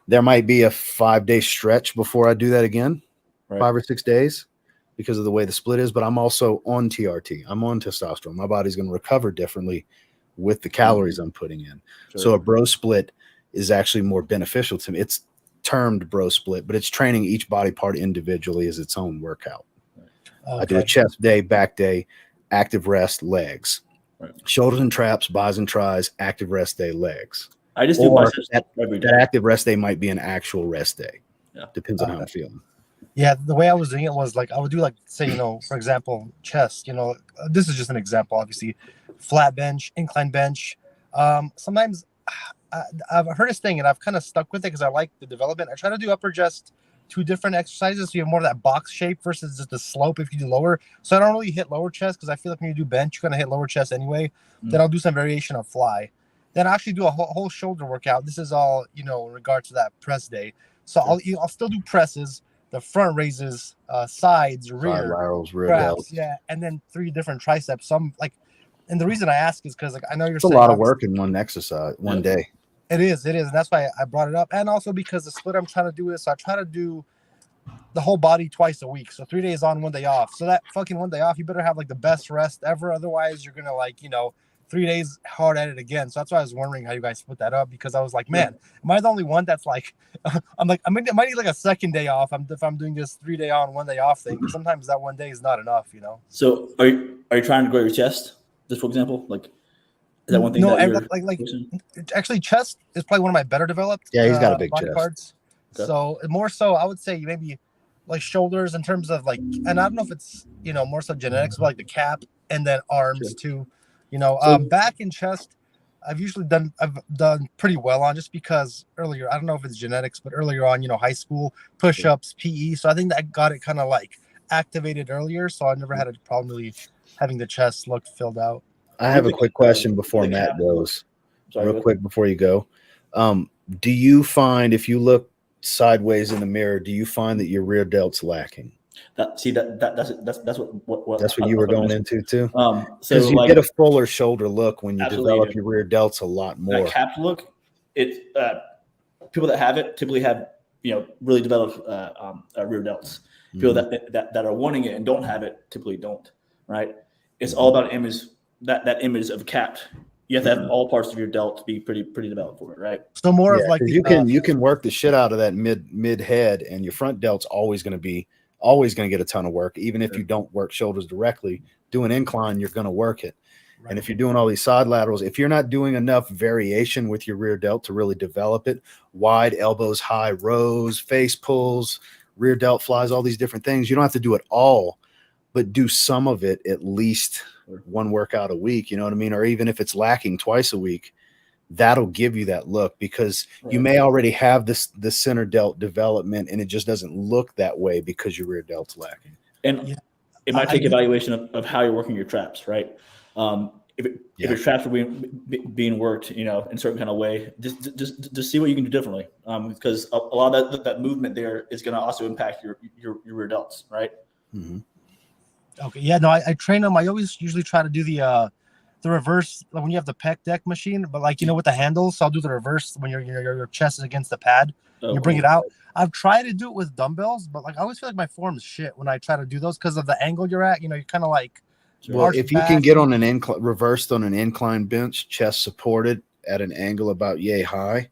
There might be a 5-day stretch before I do that again, 5 or 6 days, because of the way the split is. But I'm also on TRT. I'm on testosterone. My body's going to recover differently with the calories I'm putting in. So a bro split is actually more beneficial to me. It's termed bro split, but it's training each body part individually as its own workout. I do a chest day, back day, active rest, legs, shoulders and traps, bis and tris, active rest day, legs. I just do biceps every day. That active rest day might be an actual rest day. Depends on how I'm feeling. Yeah, the way I was doing it was like I would do, like, say, for example, chest. This is just an example, obviously. Flat bench, incline bench. Sometimes I've heard this thing and I've kind of stuck with it because I like the development. I try to do upper chest, 2 different exercises, so you have more of that box shape versus just the slope if you do lower. So I don't really hit lower chest because I feel like when you do bench, you're gonna hit lower chest anyway. Then I'll do some variation of fly. Then I actually do a whole shoulder workout. This is all in regard to that press day. So I'll still do presses, the front raises, sides, rear, side laterals, rear traps, delts. and then 3 different triceps. Some and the reason I ask is because I know you're It's a lot of work in one exercise, one day. It is, and that's why I brought it up. And also because the split I'm trying to do is, so I try to do the whole body twice a week. So 3 days on, 1 day off. So that fucking 1 day off, you better have like the best rest ever. Otherwise, you're gonna 3 days hard at it again. So that's why I was wondering how you guys put that up, because I was like, man, am I the only one that's like, I might need like a second day off if I'm doing this 3 day on, 1 day off thing. Because sometimes that 1 day is not enough, So are you trying to grow your chest, just for example? Like, is that one thing that you're actually chest is probably one of my better developed he's got a big body chest parts. So more so I would say maybe like shoulders in terms of and I don't know if it's more so genetics, but like the cap, and then arms too. Back and chest I've done pretty well on, just because earlier, I don't know if it's genetics, but earlier on, high school, push-ups, PE. So I think that got it kind of activated earlier. So I never had a problem really having the chest look filled out. I have a quick question before Matt goes. Real quick before you go. Do you find, if you look sideways in the mirror, do you find that your rear delt's lacking? That's what that's what you were going into too. So because you get a fuller shoulder look when you develop your rear delts a lot more. That capped look, people that have it typically have really developed rear delts. People that are wanting it and don't have it typically don't. Right? It's all about image. That image of capped. You have to have all parts of your delt to be pretty developed for it, right? So more of like you can work the shit out of that mid head, and your front delt's always going to get a ton of work. Even if you don't work shoulders directly, do an incline, you're going to work it. Right. And if you're doing all these side laterals, if you're not doing enough variation with your rear delt to really develop it, wide elbows, high rows, face pulls, rear delt flies, all these different things, you don't have to do it all, but do some of it at least one workout a week, you know what I mean? Or even if it's lacking twice a week, that'll give you that look, because you may already have the center delt development and it just doesn't look that way because your rear delt's lacking. And it might take evaluation of how you're working your traps, right? If your traps are being worked, in certain kind of way, just see what you can do differently. Because a lot of that movement there is going to also impact your rear delts, right? Mm-hmm. Okay. Yeah. No, I train them. I usually try to do the reverse when you have the pec deck machine, but with the handles. So I'll do the reverse when your chest is against the pad. You bring it out. I've tried to do it with dumbbells, but I always feel like my form is shit when I try to do those because of the angle you're at. You're kind of well, if you can get on an incline, reversed on an incline bench, chest supported at an angle about yay high,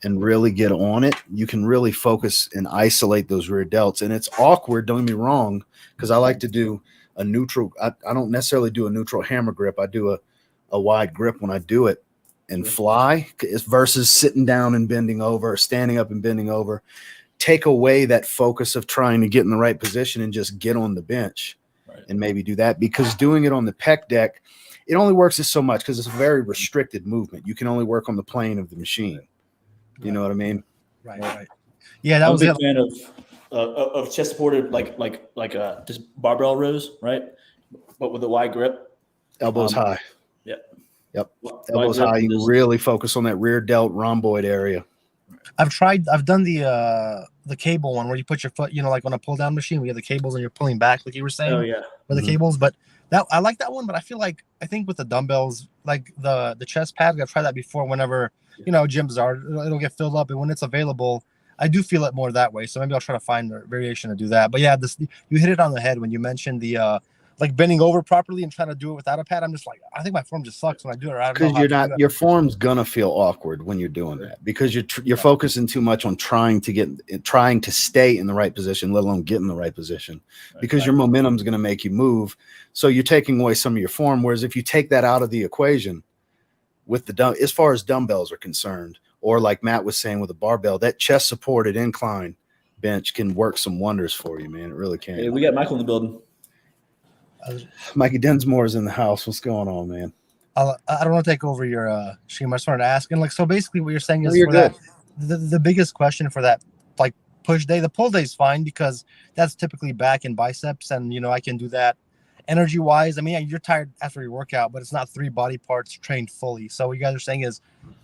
and really get on it, you can really focus and isolate those rear delts. And it's awkward, don't get me wrong, because I like to do a neutral. I don't necessarily do a neutral hammer grip. I do a wide grip when I do it. and fly versus sitting down and bending over, or standing up and bending over. Take away that focus of trying to get in the right position and just get on the bench and maybe do that, because doing it on the pec deck, it only works so much because it's a very restricted movement. You can only work on the plane of the machine. You know what I mean? Right. Yeah, that I'm was a big fan of chest supported like just barbell rows, right? But with a wide grip, Elbows high. Yep. Elbows high. You really focus on that rear delt rhomboid area. I've done the cable one where you put your foot, like on a pull down machine, we have the cables and you're pulling back, like you were saying. Oh yeah. With the cables, but I like that one, but I think with the dumbbells, like the chest pad, I've tried that before. Whenever gyms are, it'll get filled up, and when it's available, I do feel it more that way. So maybe I'll try to find a variation to do that. But yeah, you hit it on the head when you mentioned the like bending over properly and trying to do it without a pad. I'm just like, I think my form just sucks when I do it. Because your form's gonna feel awkward when you're doing that, because you're focusing too much on trying to stay in the right position, let alone get in the right position, because your momentum's gonna make you move. So you're taking away some of your form. Whereas if you take that out of the equation with as far as dumbbells are concerned, or like Matt was saying with a barbell, that chest supported incline bench can work some wonders for you, man. It really can. Hey, we got Michael in the building. Mikey Densmore is in the house. What's going on, man? I don't want to take over your stream. I just wanted to ask, and so basically what you're saying is the biggest question for that like push day, the pull day is fine because that's typically back and biceps, and I can do that energy wise. I mean, you're tired after your workout, but it's not 3 body parts trained fully. So what you guys are saying is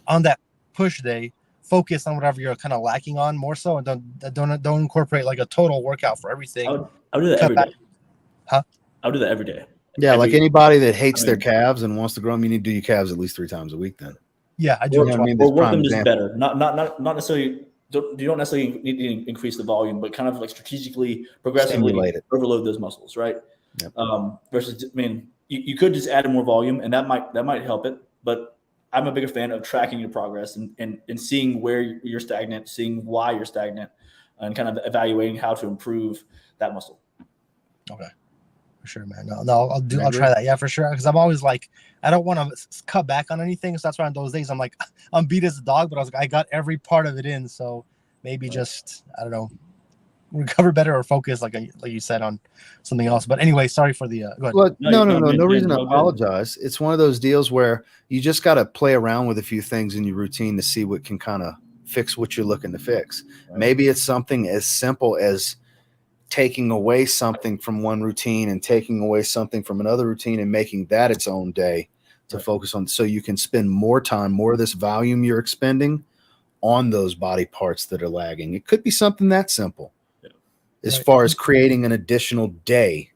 on that push day, focus on whatever you're kind of lacking on more so, and don't incorporate like a total workout for everything. I would do that every day. Huh? I'll do that every day. Yeah, like anybody that hates their calves and wants to grow them, you need to do your calves at least 3 times a week then. Yeah, I do. Or work them just better. Not necessarily. You don't necessarily need to increase the volume, but kind of like strategically, progressively overload those muscles, right? Yep. Versus, I mean, you could just add more volume, and that might help it. But I'm a bigger fan of tracking your progress and seeing where you're stagnant, seeing why you're stagnant, and kind of evaluating how to improve that muscle. Okay. For sure, man. No, I'll try that. Yeah, for sure. Because I'm always like, I don't want to cut back on anything. So that's why on those days I'm like, I'm beat as a dog, but I was like, I got every part of it in. So maybe just, I don't know, recover better or focus, like you said, on something else. But anyway, sorry for the. Go ahead. Well, no reason to apologize. It's one of those deals where you just got to play around with a few things in your routine to see what can kind of fix what you're looking to fix. Right. Maybe it's something as simple as taking away something from one routine and taking away something from another routine and making that its own day to focus on, so you can spend more of this volume you're expending on those body parts that are lagging. It could be something that simple as far as creating an additional day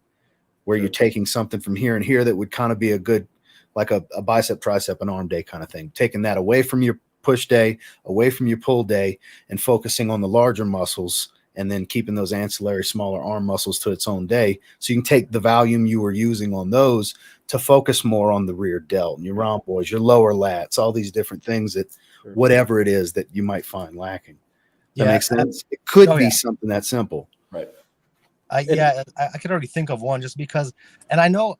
where you're taking something from here and here that would kind of be a good, like a bicep, tricep, and arm day kind of thing, taking that away from your push day, away from your pull day, and focusing on the larger muscles, and then keeping those ancillary smaller arm muscles to its own day. So you can take the volume you were using on those to focus more on the rear delt and your rhomboids, your lower lats, all these different things that whatever it is that you might find lacking. That makes sense? It could be something that simple. Right. I could already think of one just because, and I know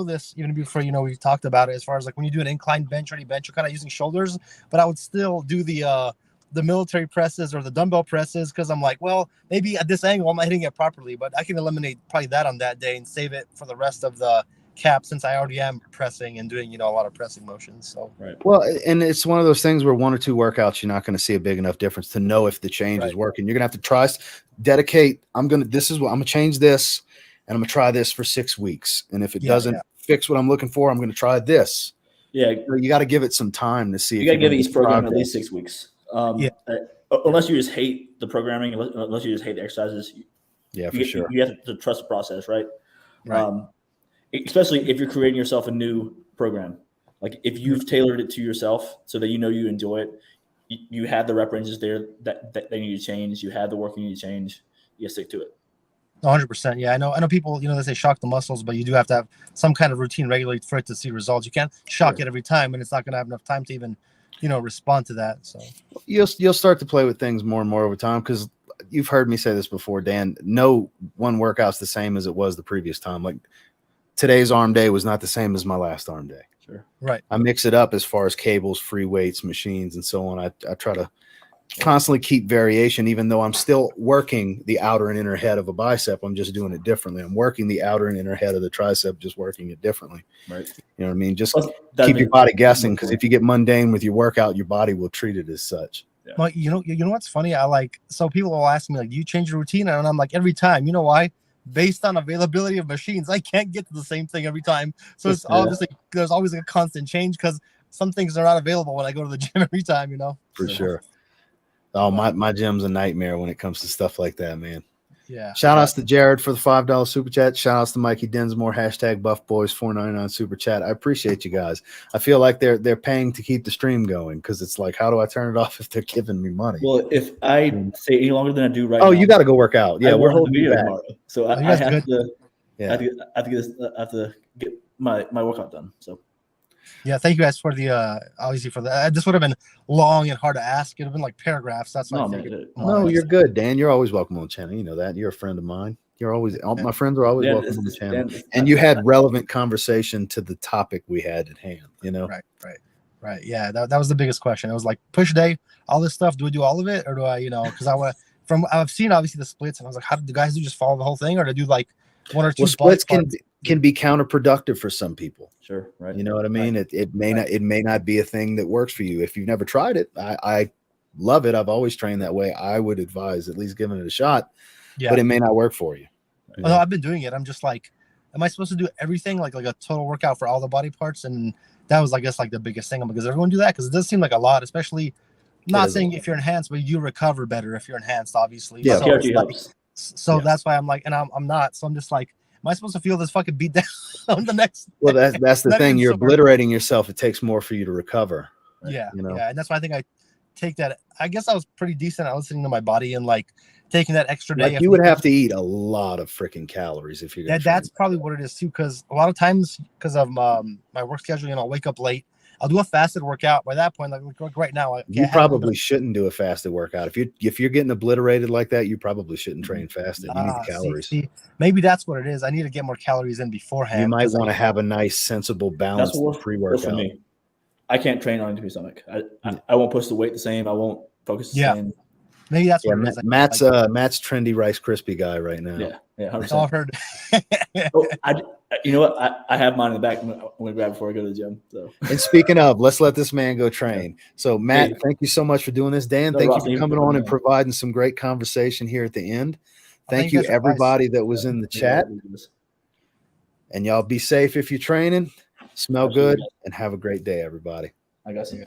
this even before, we talked about it as far as like when you do an incline bench or any bench, you're kind of using shoulders, but I would still do the military presses or the dumbbell presses, because I'm like, well, maybe at this angle I'm not hitting it properly, but I can eliminate probably that on that day and save it for the rest of the cap, since I already am pressing and doing a lot of pressing motions. So well, and it's one of those things where 1 or 2 workouts you're not going to see a big enough difference to know if the change is working. You're gonna have to try, dedicate. I'm gonna change this, and I'm gonna try this for 6 weeks, and if it doesn't fix what I'm looking for, I'm gonna try this. You got to give it some time to see. You got to give each program at least 6 weeks. Unless you just hate the programming, unless you just hate the exercises. For sure. You have to trust the process, right? Especially if you're creating yourself a new program. Like if you've tailored it to yourself so that you enjoy it, you have the rep ranges there that they need to change. You have the work you need to change. You stick to it. 100%. Yeah, I know people, they say shock the muscles, but you do have to have some kind of routine regularly for it to see results. You can't shock it every time, and it's not going to have enough time to even respond to that. So you'll start to play with things more and more over time, because you've heard me say this before, Dan. No one workout's the same as it was the previous time. Like today's arm day was not the same as my last arm day. Sure. Right. I mix it up as far as cables, free weights, machines, and so on. I try to constantly keep variation, even though I'm still working the outer and inner head of a bicep. I'm just doing it differently. I'm working the outer and inner head of the tricep, just working it differently. Right. You know what I mean? Just Plus, that keep your makes- body guessing, because if you get mundane with your workout, your body will treat it as such. Well, you know what's funny? So people will ask me, like, do you change your routine? And I'm like, every time. You know why? Based on availability of machines, I can't get to the same thing every time. So it's obviously there's always a constant change, because some things are not available when I go to the gym every time, you know? For sure. Oh, my gym's a nightmare when it comes to stuff like that, man. Yeah. Shout outs to Jared for the $5 super chat. Shout outs to Mikey Densmore, #BuffBoys 499 super chat. I appreciate you guys. I feel like they're paying to keep the stream going, because it's like, how do I turn it off if they're giving me money? Well, if I say any longer than I do right Oh, now, you got to go work out. Yeah, we're holding you back. tomorrow, so I guys have good? to. Yeah. I have to get my workout done. So Yeah, thank you guys for the obviously for that. This would have been long and hard to ask. It would have been like paragraphs. That's why I figured. No, you're good, Dan. You're always welcome on the channel. You know that. You're a friend of mine. You're always all my friends are always welcome on the channel. And you had relevant conversation to the topic we had at hand. You know, Right. Yeah, that was the biggest question. It was like, push day, all this stuff. Do I do all of it, or do I, because I've seen obviously the splits, and I was like, how did the guys do? Just follow the whole thing, or to do like one or two? Well, splits can be counterproductive for some people. Sure, right. You know what I mean? Right. It may not be a thing that works for you. If you've never tried it, I love it. I've always trained that way. I would advise at least giving it a shot. Yeah. But it may not work for you. Oh, no, I've been doing it. I'm just like, am I supposed to do everything like a total workout for all the body parts? And that was, I guess, like the biggest thing. I'm like, does everyone do that? Because it does seem like a lot, especially not saying if you're enhanced, but you recover better if you're enhanced, obviously. Yeah, so that's why I'm like, and I'm not. So I'm just like, am I supposed to feel this fucking beat down on the next? Well, that's the thing. You're obliterating yourself. It takes more for you to recover. Right? Yeah. Yeah. And that's why I think I take that. I guess I was pretty decent. I was listening to my body and like taking that extra day. Like you would have to eat a lot of freaking calories if you're. Yeah, that's probably what it is too. Because a lot of times, because of my work schedule, I'll wake up late. I'll do a fasted workout. By that point, like right now, you probably shouldn't do a fasted workout. If you're getting obliterated like that, you probably shouldn't train fasted. You need the calories. See, maybe that's what it is. I need to get more calories in beforehand. You might want to have a nice, sensible balance pre-workout. For me. I can't train on an empty stomach. I won't push the weight the same. I won't focus the same. Maybe that's what it is. Matt's trendy Rice Krispie guy right now. Yeah, 100%. All heard. You know what? I have mine in the back. I'm gonna grab before I go to the gym. So. And speaking of, let's let this man go train. So Matt, thank you so much for doing this. Dan, thank you for coming on and providing some great conversation here at the end. Thank you everybody that was in the chat. And y'all be safe if you're training. Smell good and have a great day, everybody. I got you.